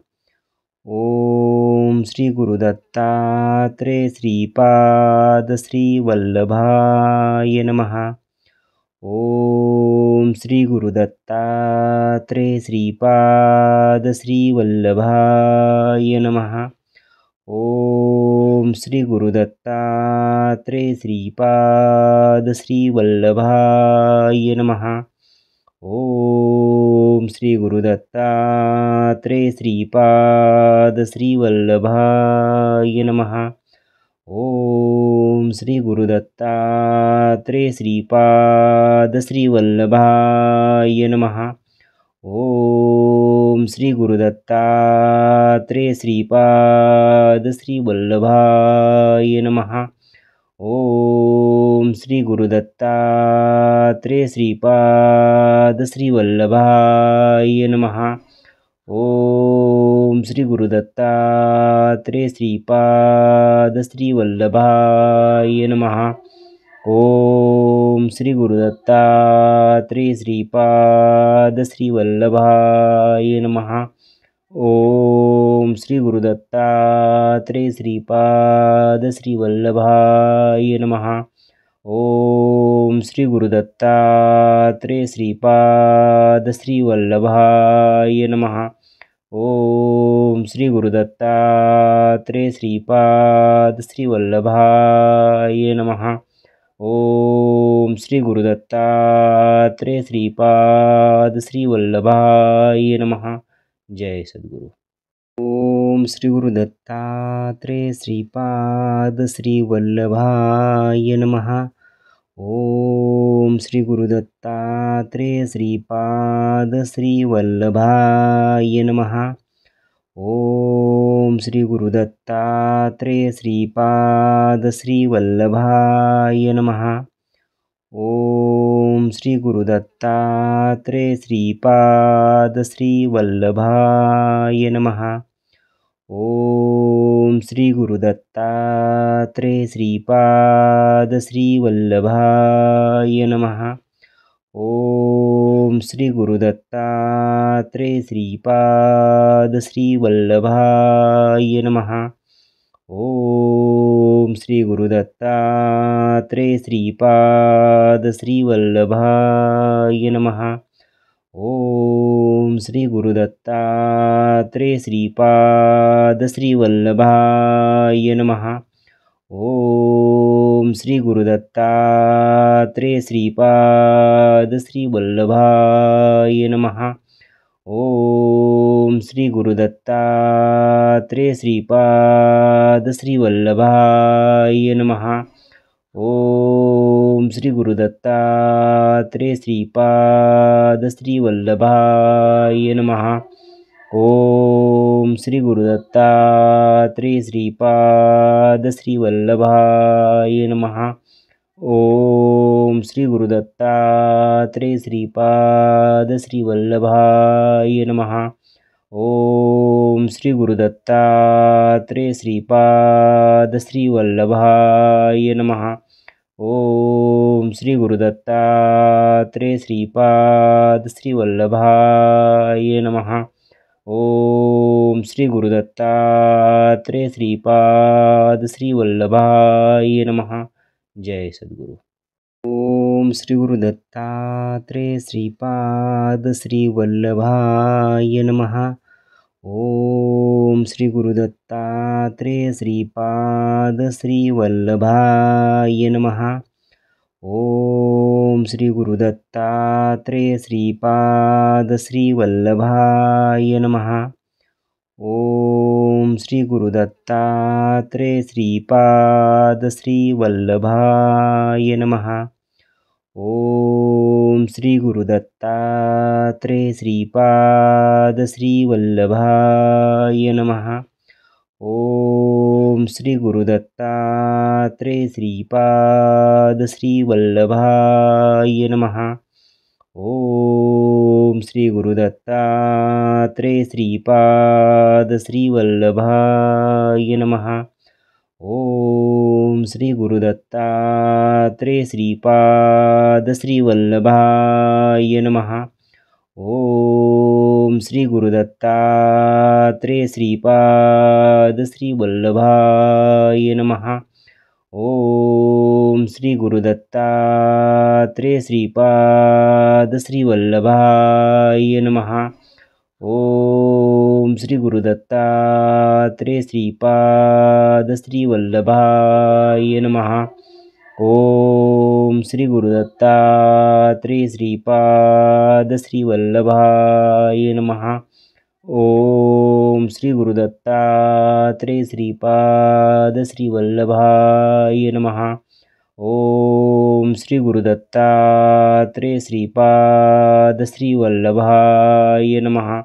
ओम श्री गुरुदत्तात्रेय श्रीपाद श्री वल्लभाय नमः. ओम श्री गुरुदत्तात्रेय श्रीपाद श्रीवल्लभाय नमः। ओम श्री गुरुदत्तात्रेय श्रीपाद श्रीवल्लभाय नमः। ओम श्री गुरुदत्तात्रेय श्रीपाद श्रीवल्लभाय नमः। ओम श्री गुरुदत्तात्रेय श्रीपाद श्रीवल्लभाय नमः। ओम श्री गुरुदत्तात्रेय श्रीपाद श्रीवल्लभाय नमः। ओम श्री गुरुदत्तात्रेय श्रीपाद श्रीवल्लभाय नमः। ओम श्री गुरुदत्तात्रेय श्रीपाद श्रीवल्लभाय नमः। ओम श्री गुरुदत्तात्रेय श्रीपाद श्रीवल्लभाय नमः। ओम श्री गुरुदत्तात्रेय श्रीपाद श्रीवल्लभाय नमः। ओम श्री गुरुदत्तात्रेय श्रीपाद श्रीवल्लभाय नमः। ओम श्री गुरुदत्तात्रेय श्रीपाद श्रीवल्लभाय नमः। ओम श्री गुरुदत्तात्रेय श्रीपाद श्रीवल्लभाय नमः। जय सद्गुरु। ओम श्री गुरुदत्तात्रेय श्रीपाद श्रीवल्लभाय नमः। ओम श्री गुरुदत्तात्रेय श्रीपाद श्रीवल्लभाय नमः। ओम श्री गुरुदत्तात्रेय श्रीपाद श्रीवल्लभाय नमः। ओम श्री गुरुदत्तात्रेय श्रीपाद श्रीवल्लभाय नमः। ओम श्री गुरुदत्तात्रेय श्रीपाद श्रीवल्लभाय नमः। ओम श्री गुरुदत्तात्रेय श्रीपाद श्रीवल्लभाय नमः। ओम श्री गुरुदत्तात्रेय श्रीपाद श्रीवल्लभाय नमः। ओम श्री गुरुदत्तात्रेय श्रीपाद श्रीवल्लभाय नमः। ओम श्री गुरुदत्तात्रेय श्रीपाद श्रीवल्लभाय नमः। ओम श्री गुरुदत्तात्रेय श्रीपाद श्रीवल्लभाय नमः। ओम श्री गुरुदत्तात्रेय श्रीपाद श्रीवल्लभाय नमः। ओम श्री गुरुदत्तात्रेय श्रीपाद श्रीवल्लभाय नमः। ओम श्री गुरुदत्तात्रेय श्रीपाद श्रीवल्लभाय नमः। ओम श्री गुरुदत्तात्रेय श्रीपाद श्रीवल्लभाय नमः। ओम श्री गुरुदत्तात्रेय श्रीपाद श्रीवल्लभाय नमः। ओम श्री गुरुदत्तात्रेय श्रीपाद श्रीवल्लभाय नमः। जय सद्गुरु। ओम श्री गुरुदत्तात्रेय श्रीपाद श्रीवल्लभाय नमः। ओम श्री गुरुदत्तात्रेय श्रीपाद श्रीवल्लभाय नमः। ओम श्री गुरुदत्तात्रेय श्रीपाद श्रीवल्लभाय नमः। ओम श्री गुरुदत्तात्रेय श्रीपाद श्रीवल्लभाय नमः। ओम श्री गुरुदत्तात्रेय श्रीपाद श्रीवल्लभाय नमः। ओम श्री गुरुदत्तात्रेय श्रीपाद श्रीवल्लभाय नमः। ओम श्री गुरुदत्तात्रेय श्रीपाद श्रीवल्लभाय नमः। ओम श्री गुरुदत्तात्रेय श्रीपाद श्रीवल्लभाय नमः। ओम श्री गुरुदत्तात्रेय श्रीपाद श्रीवल्लभाय नमः। ओम ओम श्री गुरुदत्तात्रेय श्रीपाद श्रीवल्लभाय नमः। ओम श्री गुरुदत्तात्रेय श्रीपाद श्रीवल्लभाय नमः। ओम श्री गुरुदत्तात्रेय श्रीपाद श्रीवल्लभाय नमः। ओम श्री गुरुदत्तात्रेय श्रीपाद श्रीवल्लभाय नमः। ओम श्री गुरुदत्तात्रेय श्रीपाद श्रीवल्लभाय नमः।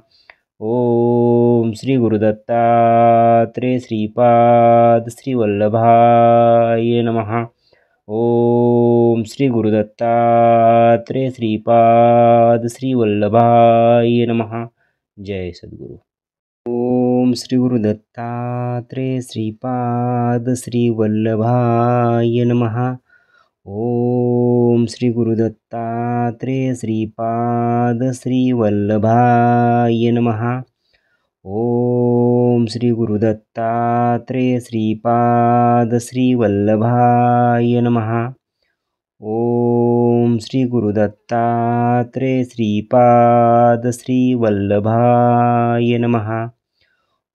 ओम श्री गुरुदत्तात्रेय श्रीपाद श्रीवल्लभाय नमः। ओम श्री गुरुदत्तात्रेय श्रीपाद श्रीवल्लभाय नमः। जय सद्गुरु। ओम श्री गुरुदत्तात्रेय श्रीपाद श्रीवल्लभाय नमः। ओम श्री गुरुदत्तात्रेय श्रीपाद श्रीवल्लभाय नमः। ओम श्री गुरुदत्तात्रेय श्रीपाद श्रीवल्लभाय नमः। ओम श्री गुरुदत्तात्रेय श्रीपाद श्रीवल्लभाय नमः।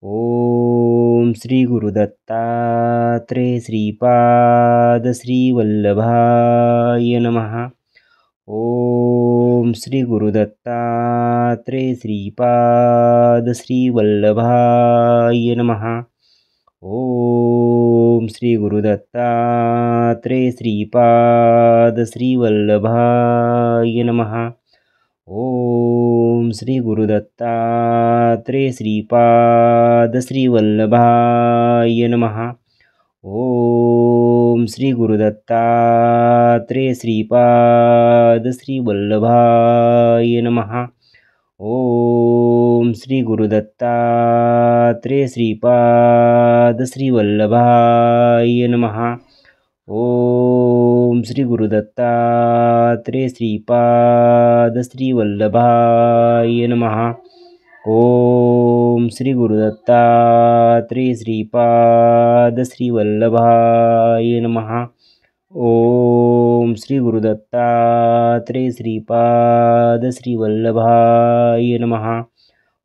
ओम श्री गुरुदत्तात्रेय श्रीपाद श्रीवल्लभाय नमः। ओम श्री गुरुदत्तात्रेय श्रीपाद श्रीवल्लभाय नमः। ओम श्री गुरुदत्तात्रेय श्रीपाद श्रीवल्लभाय नमः। ओम श्री गुरुदत्तात्रेय श्रीपाद श्रीवल्लभाय नमः। ओम श्री गुरुदत्तात्रेय श्रीपाद श्रीवल्लभाय नमः। ओम श्री गुरुदत्तात्रेय श्रीपाद श्रीवल्लभाय नमः। ओम श्री गुरुदत्तात्रेय श्रीपाद श्रीवल्लभाय नमः। ओम श्री गुरुदत्तात्रेय श्रीपाद श्रीवल्लभाय नमः। ओम श्री गुरुदत्तात्रेय श्रीपाद श्रीवल्लभाय नमः।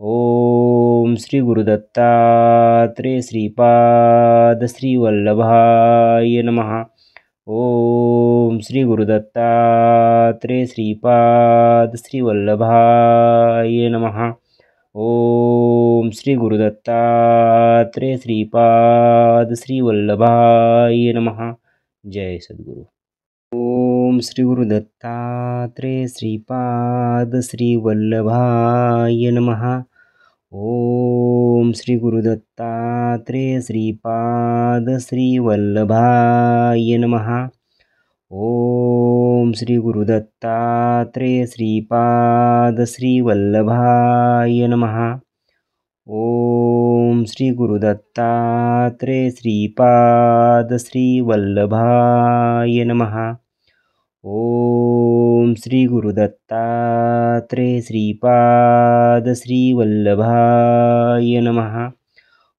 ओम श्री गुरुदत्तात्रेय श्रीपाद श्रीवल्लभाय नमः। ओम श्री गुरुदत्तात्रेय श्रीपाद श्रीवल्लभाय नमः। ओम श्री गुरुदत्तात्रेय श्रीपाद श्रीवल्लभाय नमः। जय सद्गुरु। ओम श्री गुरुदत्तात्रेय श्रीपाद श्रीवल्लभाय नमः। ओम श्री गुरुदत्तात्रेय श्रीपाद श्रीवल्लभाय नमः। ओम श्री गुरुदत्तात्रेय श्रीपाद श्रीवल्लभाय नमः। ओम श्री गुरुदत्तात्रेय श्रीपाद श्रीवल्लभाय नमः। ओम श्री गुरुदत्तात्रेय श्रीपाद श्रीवल्लभाय नमः।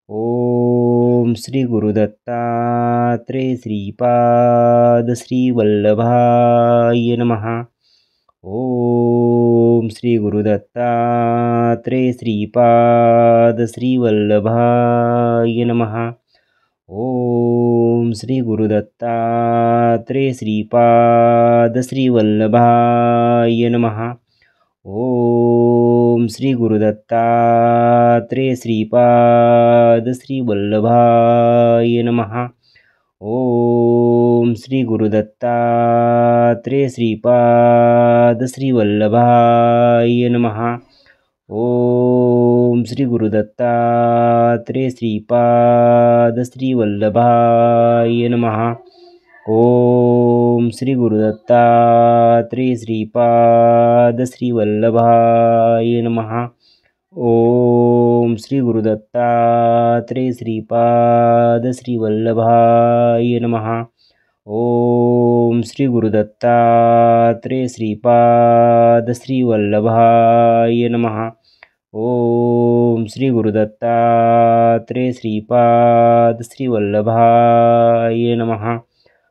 ओम श्री गुरुदत्तात्रेय श्रीपाद श्रीवल्लभाय नमः। ओम श्री गुरुदत्तात्रेय श्रीपाद श्रीवल्लभाय नमः। ओम श्री गुरुदत्तात्रेय श्रीपाद श्रीवल्लभाय नमः। ओम श्री गुरुदत्तात्रेय श्रीपाद श्रीवल्लभाय नमः। ओम श्री गुरुदत्तात्रेय श्रीपाद श्रीवल्लभाय नमः। ओम श्री गुरुदत्तात्रेय श्रीपाद श्रीवल्लभाय नमः। ओम श्री गुरुदत्तात्रेय श्रीपाद श्रीवल्लभाय नमः। ओम श्री गुरुदत्तात्रेय श्रीपाद श्रीवल्लभाय नमः। ओम श्री गुरुदत्तात्रेय श्रीपाद श्रीवल्लभाय नमः। ओम श्री गुरुदत्तात्रेय श्रीपाद श्रीवल्लभाय नमः।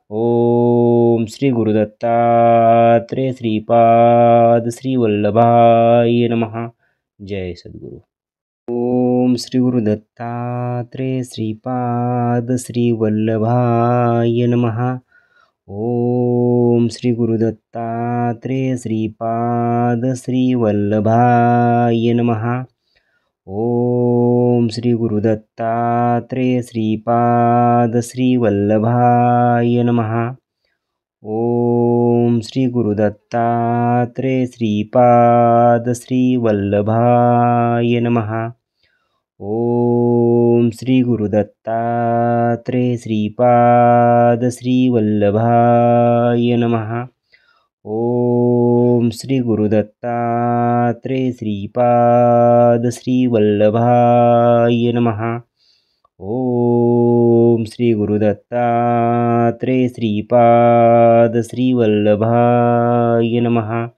ओम ओम श्री गुरुदत्तात्रेय श्रीपाद श्री वल्लभाय नमः। जय सद्गुरु। ओम श्री गुरुदत्तात्रेय श्रीपाद श्री वल्लभाय नमः। ओम श्री गुरुदत्तात्रेय श्रीपाद श्री वल्लभाय नमः। ओम श्री गुरुदत्तात्रेय श्रीपाद श्री वल्लभाय नमः। ओम श्री गुरुदत्तात्रेय श्रीपाद श्री वल्लभाय नमः। ओम श्री गुरुदत्तात्रेय श्रीपाद श्री वल्लभाय नमः। ओम श्री गुरुदत्तात्रेय श्रीपाद श्री वल्लभाय नमः। ओम श्री गुरुदत्तात्रेय श्रीपाद श्री वल्लभाय नमः।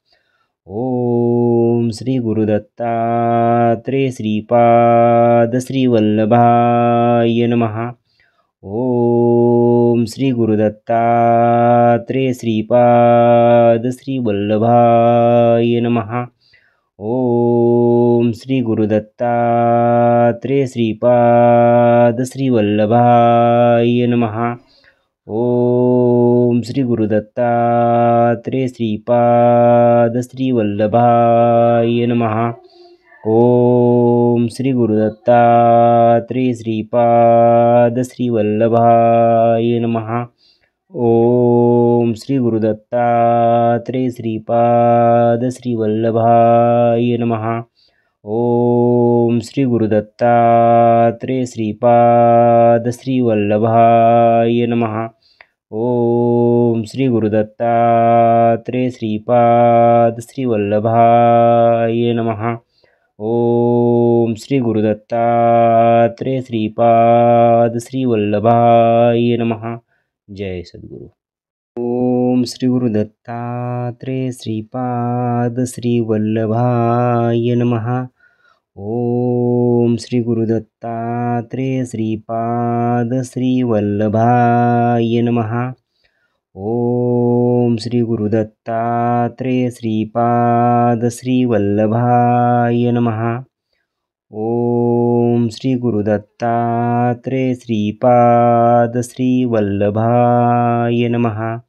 ओम श्री गुरुदत्तात्रेय श्रीपाद श्री वल्लभाय नमः। ओम श्री गुरुदत्तात्रेय श्रीपाद श्री वल्लभाय नमः। ओम श्री गुरुदत्तात्रेय श्रीपाद श्री वल्लभाय नमः। ओम श्री गुरुदत्तात्रेय श्रीपाद श्री वल्लभाय नमः। ओम श्री गुरुदत्तात्रेय श्रीपाद श्री वल्लभाय नमः। ओम श्री गुरुदत्तात्रेय श्रीपाद श्री वल्लभाय नमः। ओम श्री गुरुदत्तात्रेय श्रीपाद श्री वल्लभाय नमः। ओम श्री गुरुदत्तात्रेय श्रीपाद श्री वल्लभाय नमः। ओम श्री गुरुदत्तात्रेय श्रीपाद श्री वल्लभाय नमः। जय सद्गुरु। ओम श्री गुरुदत्तात्रेय श्रीपाद श्री वल्लभाय नमः। ओम श्री गुरुदत्तात्रेय श्रीपाद श्री वल्लभाय नमः। ओम श्री गुरुदत्तात्रेय श्रीपाद श्री वल्लभाय नमः। ओम श्री गुरुदत्तात्रेय श्रीपाद श्री वल्लभाय नमः।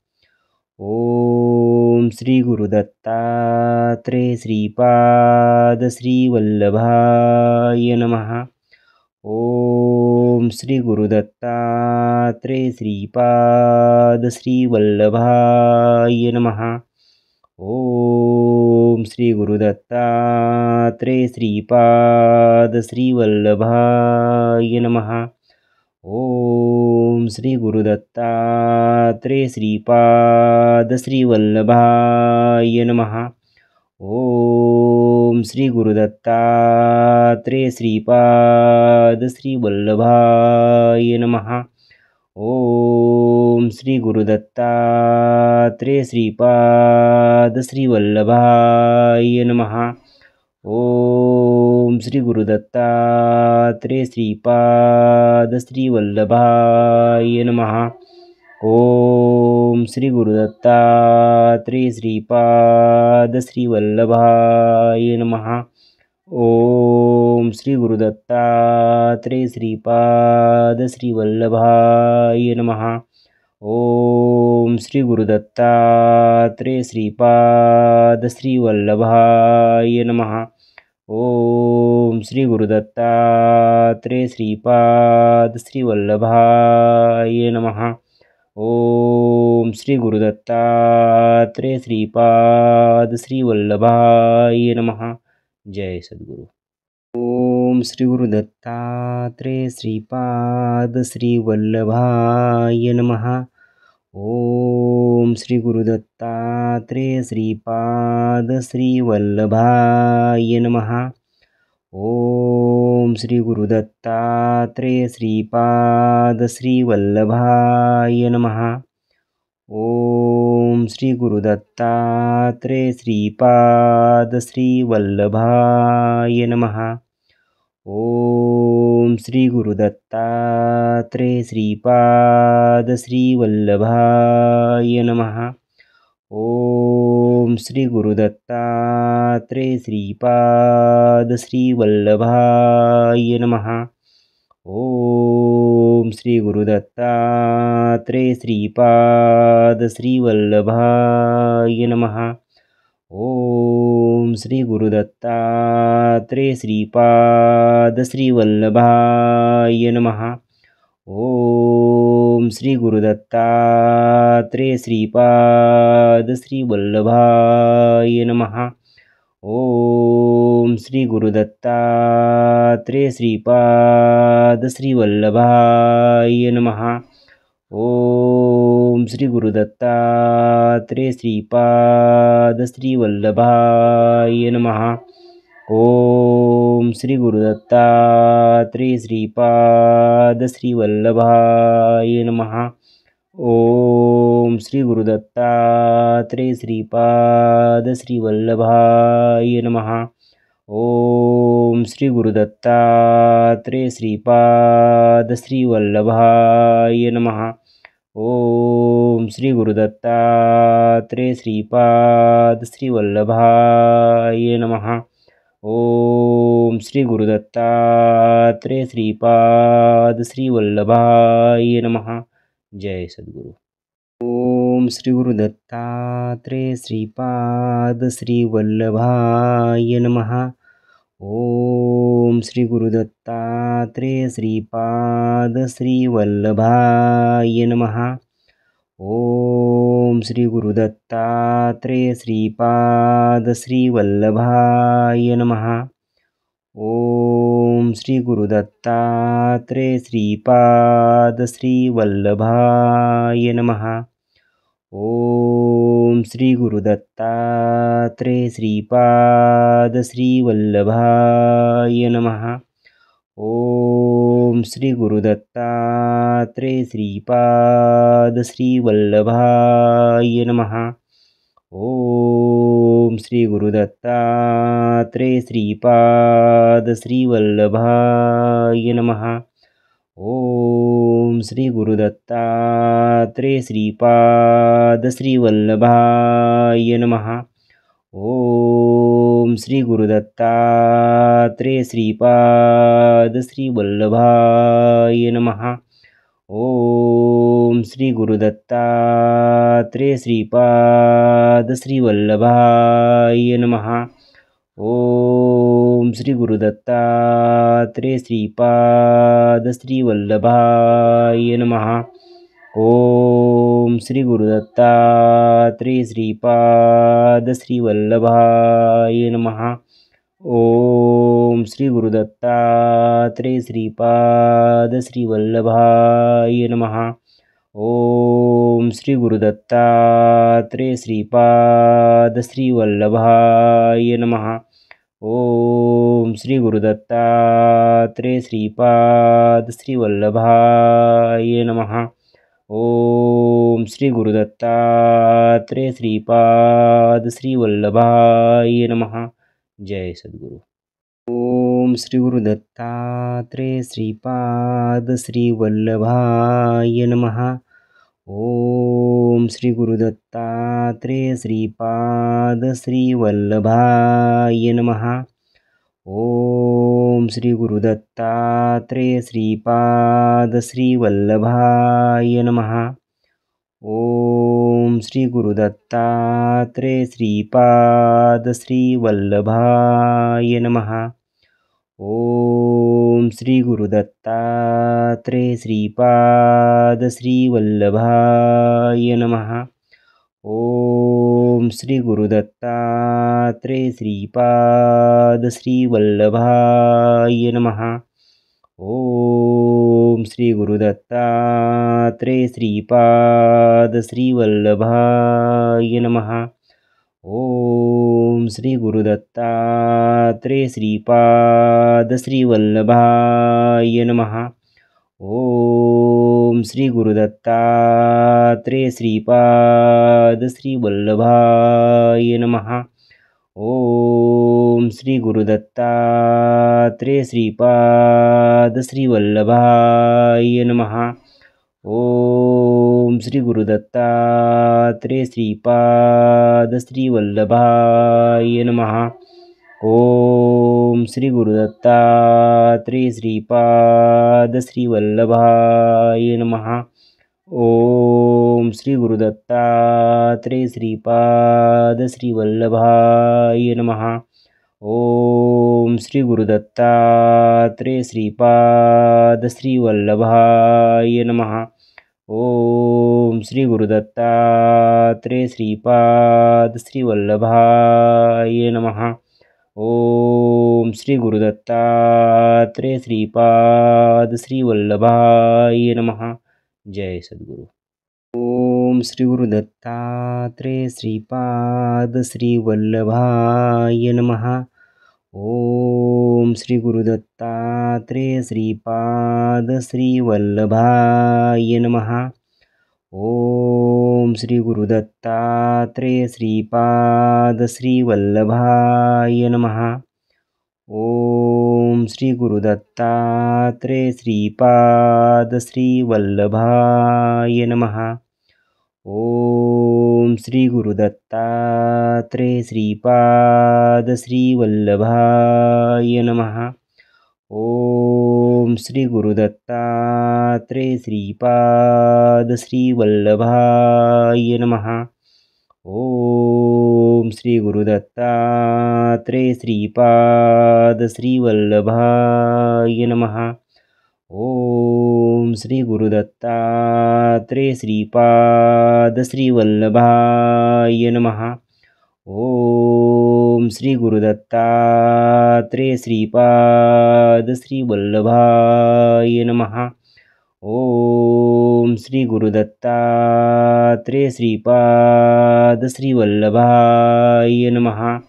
ओम श्री गुरुदत्तात्रेय श्रीपाद श्री वल्लभाय नमः। ओम श्री गुरुदत्तात्रेय श्रीपाद श्री वल्लभाय नमः। ओम श्री गुरुदत्तात्रेय श्रीपाद श्री वल्लभाय नमः। ओम श्री गुरुदत्तात्रेय श्रीपाद श्री वल्लभाय नमः। ओम श्री गुरुदत्तात्रेय श्रीपाद श्री वल्लभाय नमः। ओम श्री गुरुदत्तात्रेय श्रीपाद श्री वल्लभाय नमः। ओम श्री गुरुदत्तात्रेय श्रीपाद श्री वल्लभाय नमः। ओम श्री गुरुदत्तात्रेय श्रीपाद श्री वल्लभाय नमः। ओम श्री गुरुदत्तात्रेय श्रीपाद श्री वल्लभाय नमः। ओम श्री गुरुदत्तात्रेय श्रीपाद श्री वल्लभाय नमः। ओम श्री गुरुदत्तात्रेय श्रीपाद श्री वल्लभाय नमः। ओम श्री गुरुदत्तात्रेय श्रीपाद श्री वल्लभाय नमः। जय सद्गुरु। ओम श्री गुरुदत्तात्रेय श्रीपाद श्री वल्लभाय नमः। ओम श्री गुरुदत्तात्रेय श्रीपाद श्री वल्लभाय नमः। ओम श्री गुरुदत्तात्रेय श्रीपाद श्री वल्लभाय नमः। ओम श्री गुरुदत्तात्रेय श्रीपाद श्री वल्लभाय नमः। ओम श्री गुरुदत्तात्रेय श्रीपाद श्रीवल्लभाय नमः। ओम श्री गुरुदत्तात्रेय श्रीपाद श्रीवल्लभाय नमः। ओम श्री गुरुदत्तात्रेय श्रीपाद श्रीवल्लभाय नमः। ओम श्री गुरुदत्तात्रेय श्रीपाद श्रीवल्लभाय नमः। ओम श्री गुरुदत्तात्रेय श्रीपाद श्रीवल्लभाय नमः। ओम श्री गुरुदत्तात्रेय श्रीपाद श्रीवल्लभाय नमः। ओम श्री गुरुदत्तात्रेय श्रीपाद श्रीवल्लभाय नमः। ओम श्री गुरुदत्तात्रेय श्रीपाद श्रीवल्लभाय नमः। ओम श्री गुरुदत्तात्रेय श्रीपाद श्रीवल्लभाय नमः। ओम श्री गुरुदत्तात्रेय श्रीपाद श्रीवल्लभाय नमः। ओम श्री गुरुदत्तात्रेय श्रीपाद श्रीवल्लभाय नमः। ओम श्री गुरुदत्तात्रेय श्रीपाद श्रीवल्लभाय नमः। जय सद्गुरु। ओम श्री गुरुदत्तात्रेय श्रीपाद श्रीवल्लभाय नमः। ओम श्री गुरुदत्तात्रेय श्रीपाद श्रीवल्लभाय नमः। ओम श्री गुरुदत्तात्रेय श्रीपाद श्रीवल्लभाय नमः। ओम श्री गुरुदत्तात्रेय श्रीपाद श्रीवल्लभाय नमः। ओम श्री गुरुदत्तात्रेय श्रीपाद श्रीवल्लभाय नमः। ओम श्री गुरुदत्तात्रेय श्रीपाद श्रीवल्लभाय नमः। ओम श्री गुरुदत्तात्रेय श्रीपाद श्रीवल्लभाय नमः। ओम श्री गुरुदत्तात्रेय श्रीपाद श्रीवल्लभाय नमः। ओम श्री गुरुदत्तात्रेय श्रीपाद श्रीवल्लभाय नमः। ओम श्री गुरुदत्तात्रेय श्रीपाद श्रीवल्लभाय नमः। ओम श्री गुरुदत्तात्रेय श्रीपाद श्रीवल्लभाय नमः। ओम श्री गुरुदत्तात्रेय श्रीपाद श्रीवल्लभाय नमः। ओम श्री गुरुदत्तात्रेय श्रीपाद श्रीवल्लभाय नमः। ओम श्री गुरुदत्तात्रेय श्रीपाद श्रीवल्लभाय नमः। ओम श्री गुरुदत्तात्रेय श्रीपाद श्रीवल्लभाय नमः। ओम श्री गुरुदत्तात्रेय श्रीपाद श्रीवल्लभाय नमः। जय सद्गुरु। ओम श्री गुरुदत्तात्रेय श्रीपाद श्रीवल्लभाय नमः। ओम श्री गुरुदत्तात्रेय श्रीपाद श्रीवल्लभाय नमः। ओम श्री गुरुदत्तात्रेय श्रीपाद श्रीवल्लभाय नमः। ओम श्री गुरुदत्तात्रेय श्रीपाद श्रीवल्लभाय नमः। ओम श्री गुरुदत्तात्रेय श्रीपाद श्रीवल्लभाय नमः। ओम श्री गुरुदत्तात्रेय श्रीपाद श्रीवल्लभाय नमः। ओम श्री गुरुदत्तात्रेय श्रीपाद श्रीवल्लभाय नमः। ओम श्री गुरुदत्तात्रेय श्रीपाद श्रीवल्लभाय नमः। ओम श्री गुरुदत्तात्रेय श्रीपाद श्रीवल्लभाय नमः। ओम श्री गुरुदत्तात्रेय श्रीपाद श्रीवल्लभाय नमः। ओम श्री गुरुदत्तात्रेय श्रीपाद श्रीवल्लभाय नमः। ओम श्री गुरुदत्तात्रेय श्रीपाद श्रीवल्लभाय नमः। ओम श्री गुरुदत्तात्रेय श्रीपाद श्रीवल्लभाय नमः। ओम श्री गुरुदत्तात्रेय श्रीपाद श्रीवल्लभाय नमः। ओम श्री गुरुदत्तात्रेय श्रीपाद श्रीवल्लभाय नमः। ओम श्री गुरुदत्तात्रेय श्रीपाद श्रीवल्लभाय नमः। जय सद्गुरु। ओम श्री गुरुदत्तात्रेय श्रीपाद श्रीवल्लभाय नमः। ओम श्री गुरुदत्तात्रेय श्रीपाद श्रीवल्लभाय नमः। ओम श्री गुरुदत्तात्रेय श्रीपाद श्रीवल्लभाय नमः। ओम श्री गुरुदत्तात्रेय श्रीपाद श्रीवल्लभाय नमः। ओम श्री गुरुदत्तात्रेय श्रीपाद श्रीवल्लभाय नमः। ओम श्री गुरुदत्तात्रेय श्रीपाद श्रीवल्लभाय नमः। ओम श्री गुरुदत्तात्रेय श्रीपाद श्रीवल्लभाय नमः। ओम श्री गुरुदत्तात्रेय श्रीपाद श्रीवल्लभाय नमः। ओम श्री गुरुदत्तात्रेय श्रीपाद श्रीवल्लभाय नमः। ओम श्री गुरुदत्तात्रेय श्रीपाद श्रीवल्लभाय नमः।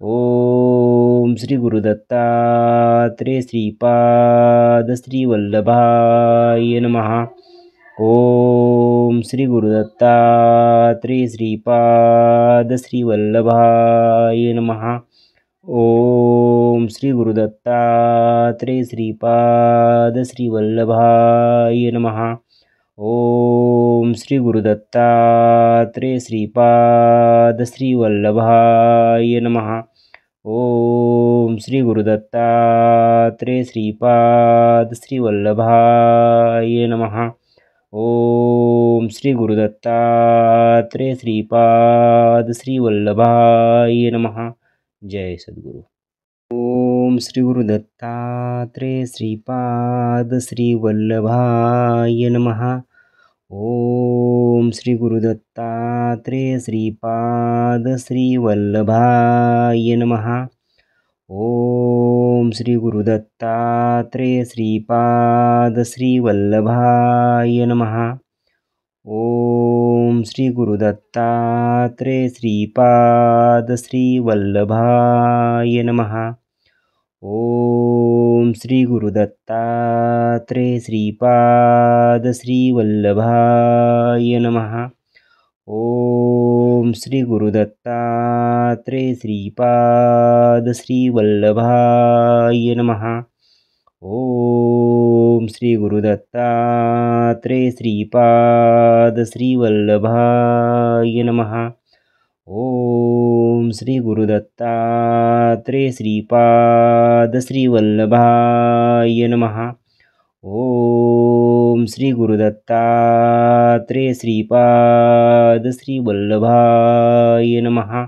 ओम श्री गुरुदत्तात्रेय श्रीपाद श्रीवल्लभाय नमः। ओम श्री गुरुदत्तात्रेय श्रीपाद श्रीवल्लभाय नमः। ओम श्री गुरुदत्तात्रेय श्रीपाद श्रीवल्लभाय नमः। ओम श्री गुरुदत्तात्रेय श्रीपाद श्रीवल्लभाय नमः। ओम श्री गुरुदत्तात्रेय श्रीपाद श्रीवल्लभाय नमः। ओम श्री गुरुदत्तात्रेय श्रीपाद श्रीवल्लभाय नमः। जय सद्गुरु। ओम श्री गुरुदत्तात्रेय श्रीपाद श्रीवल्लभाय नमः। ओम श्री गुरुदत्तात्रेय श्रीपाद श्रीवल्लभाय नमः। ओम श्री गुरुदत्तात्रेय श्रीपाद श्रीवल्लभाय नमः। ओम श्री गुरुदत्तात्रेय श्रीपाद श्रीवल्लभाय नमः। ओम श्री गुरुदत्तात्रेय श्रीपाद श्रीवल्लभाय नमः। ओम श्री गुरुदत्तात्रेय श्रीपाद श्रीवल्लभाय नमः। ओम श्री गुरुदत्तात्रेय श्रीपाद श्रीवल्लभाय नमः। ओम श्री गुरुदत्तात्रेय श्रीपाद श्रीवल्लभाय नमः। ओम श्री गुरुदत्तात्रेय श्रीपाद श्रीवल्लभाय नमः।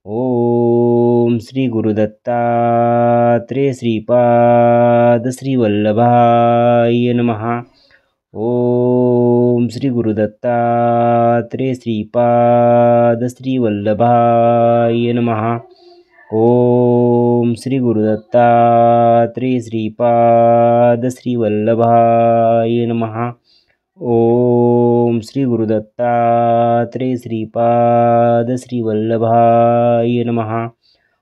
ओम श्री गुरुदत्तात्रेय श्रीपाद श्रीवल्लभाय नमः। ओम श्री गुरुदत्तात्रेय श्रीपाद श्रीवल्लभाय नमः। ओम श्री गुरुदत्तात्रेय श्रीपाद श्रीवल्लभाय नमः। ओम श्री गुरुदत्तात्रेय श्रीपाद श्रीवल्लभाय नमः।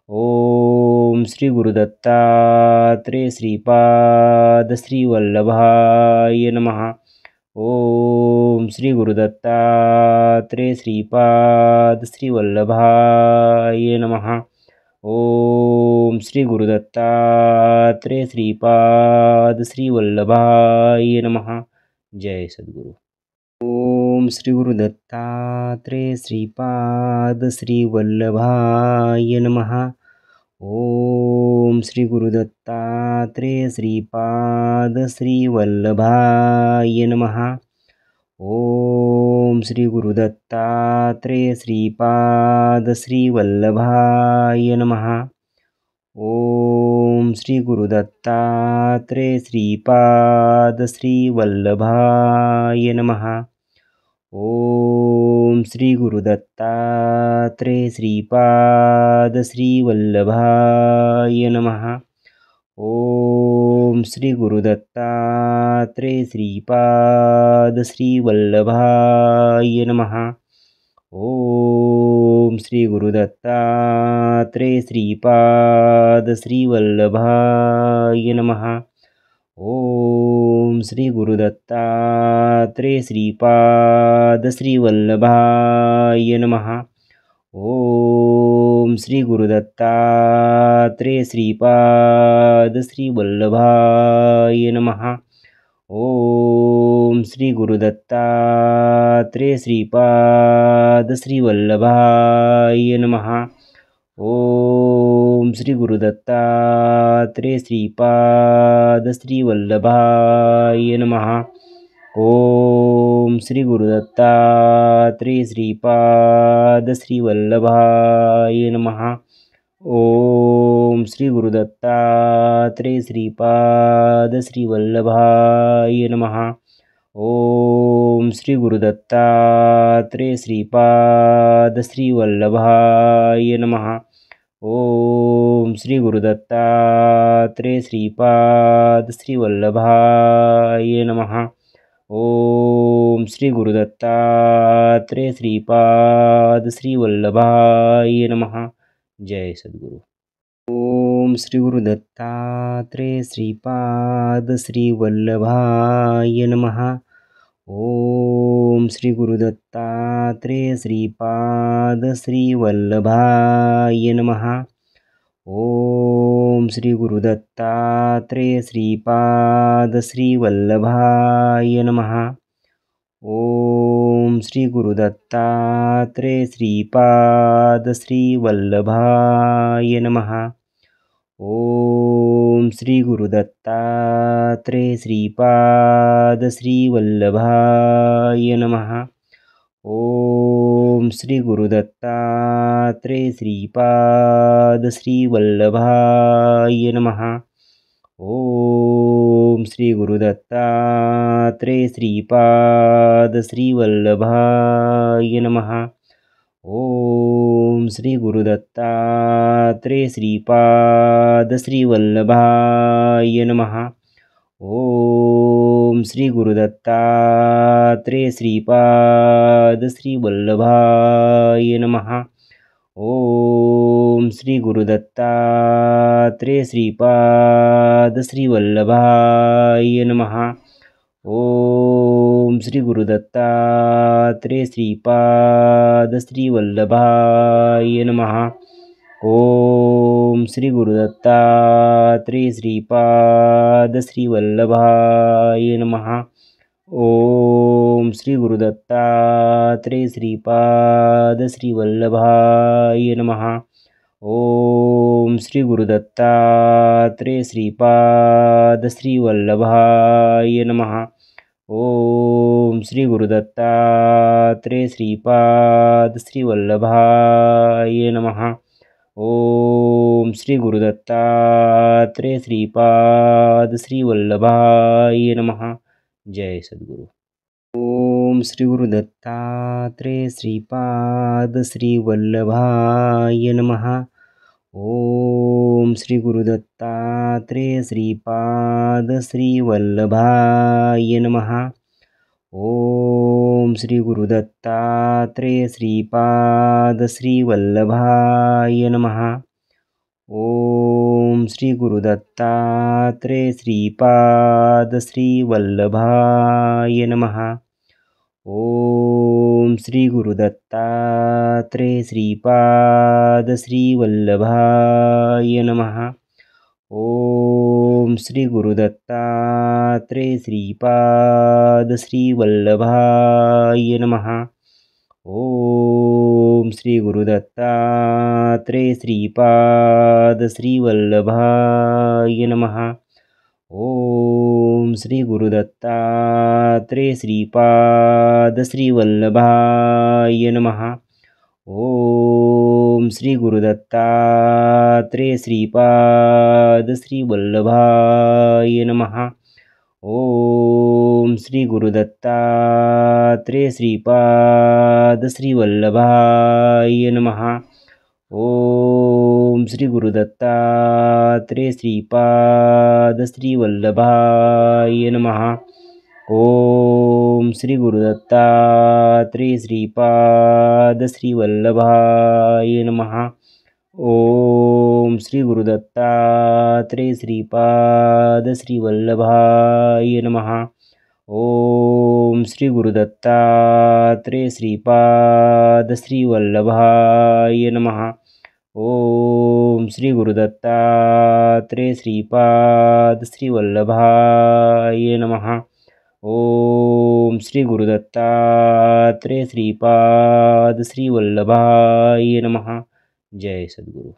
ओम श्री गुरुदत्तात्रेय श्रीपाद श्रीवल्लभाय नमः। ओम श्री गुरुदत्तात्रेय श्रीपाद श्रीवल्लभाय नमः। ओम श्री गुरुदत्तात्रेय श्रीपाद श्री वल्लभाय नमः. जय सद्गुरु. ओम श्री गुरुदत्तात्रेय श्रीपाद श्री वल्लभाय नमः. ओम श्री गुरुदत्तात्रेय श्रीपाद श्री वल्लभाय नमः. ओम श्री गुरुदत्तात्रेय श्रीपाद श्री वल्लभाय नमः. ओम श्री गुरुदत्तात्रेय श्रीपाद श्री वल्लभाय नमः. ओम श्री गुरुदत्तात्रेय श्रीपाद श्री वल्लभाय नमः. ओम श्री गुरुदत्तात्रेय श्रीपाद श्री वल्लभाय नमः. ओम श्री गुरुदत्तात्रेय श्रीपाद श्री वल्लभाय नमः. ओम श्री गुरुदत्तात्रेय श्रीपाद श्री वल्लभाय नमः. ओम श्री गुरुदत्तात्रेय श्रीपाद श्री वल्लभाय नमः. ओम श्री गुरुदत्तात्रेय श्रीपाद श्री वल्लभाय नमः. ओम श्री गुरुदत्तात्रेय श्रीपाद श्री वल्लभाय नमः. ओम श्री गुरुदत्तात्रेय श्रीपाद श्री वल्लभाय नमः. ओम श्री गुरुदत्तात्रेय श्रीपाद श्री वल्लभाय नमः. ओम श्री गुरुदत्तात्रेय श्रीपाद श्री वल्लभाय नमः. ओम श्री गुरुदत्तात्रेय श्रीपाद श्री वल्लभाय नमः. ओम श्री गुरुदत्तात्रेय श्रीपाद श्री वल्लभाय नमः. जय सद्गुरु. ओम श्री गुरुदत्तात्रेय श्रीपाद श्री वल्लभाय नमः. ओम श्री गुरुदत्तात्रेय श्रीपाद श्री वल्लभाय नमः. ओम श्री गुरुदत्तात्रेय श्रीपाद श्री वल्लभाय नमः. ओम श्री गुरुदत्तात्रेय श्रीपाद श्री वल्लभाय नमः. ओम श्री गुरुदत्तात्रेय श्रीपाद श्री वल्लभाय नमः. ओम श्री गुरुदत्तात्रेय श्रीपाद श्री वल्लभाय नमः. ओम श्री गुरुदत्तात्रेय श्रीपाद श्री वल्लभाय नमः. ओम श्री गुरुदत्तात्रेय श्रीपाद श्री वल्लभाय नमः. ओम श्री गुरुदत्तात्रेय श्रीपाद श्री वल्लभाय नमः. ओम श्री गुरुदत्तात्रेय श्रीपाद श्री वल्लभाय नमः. ओम श्री गुरुदत्तात्रेय श्रीपाद श्री वल्लभाय नमः. ओम श्री गुरुदत्तात्रेय श्रीपाद श्री वल्लभाय नमः. ओम श्री गुरुदत्तात्रेय श्रीपाद श्री वल्लभाय नमः. ओम श्री गुरुदत्तात्रेय श्रीपाद श्री वल्लभाय नमः. ओम श्री गुरुदत्तात्रेय श्रीपाद श्री वल्लभाय नमः. ओम श्री गुरुदत्तात्रेय श्रीपाद श्री वल्लभाय नमः. जय सद्गुरु. ओम श्री गुरुदत्तात्रेय श्रीपाद श्री वल्लभाय नमः. ओम श्री गुरुदत्तात्रेय श्रीपाद श्री वल्लभाय नमः. ओम श्री गुरुदत्तात्रेय श्रीपाद श्री वल्लभाय नमः. ओम श्री गुरुदत्तात्रेय श्रीपाद श्री वल्लभाय नमः. ओम श्री गुरुदत्तात्रेय श्रीपाद श्रीवल्लभाय नमः। ओम श्री गुरुदत्तात्रेय श्रीपाद श्रीवल्लभाय नमः। ओम श्री गुरुदत्तात्रेय श्रीपाद श्रीवल्लभाय नमः। ओम श्री गुरुदत्तात्रेय श्रीपाद श्रीवल्लभाय नमः। ओम श्री गुरुदत्तात्रेय श्रीपाद श्रीवल्लभाय नमः। ओम श्री गुरुदत्तात्रेय श्रीपाद श्रीवल्लभाय नमः। ओम श्री गुरुदत्तात्रेय श्रीपाद श्रीवल्लभाय नमः। ओम श्री गुरुदत्तात्रेय श्रीपाद श्रीवल्लभाय नमः। ओम श्री गुरुदत्तात्रेय श्रीपाद श्रीवल्लभाय नमः। ओम श्री गुरुदत्तात्रेय श्रीपाद श्रीवल्लभाय नमः। ओम श्री गुरुदत्तात्रेय श्रीपाद श्रीवल्लभाय नमः। ओम श्री गुरुदत्तात्रेय श्रीपाद श्रीवल्लभाय नमः। जय सद्गुरु।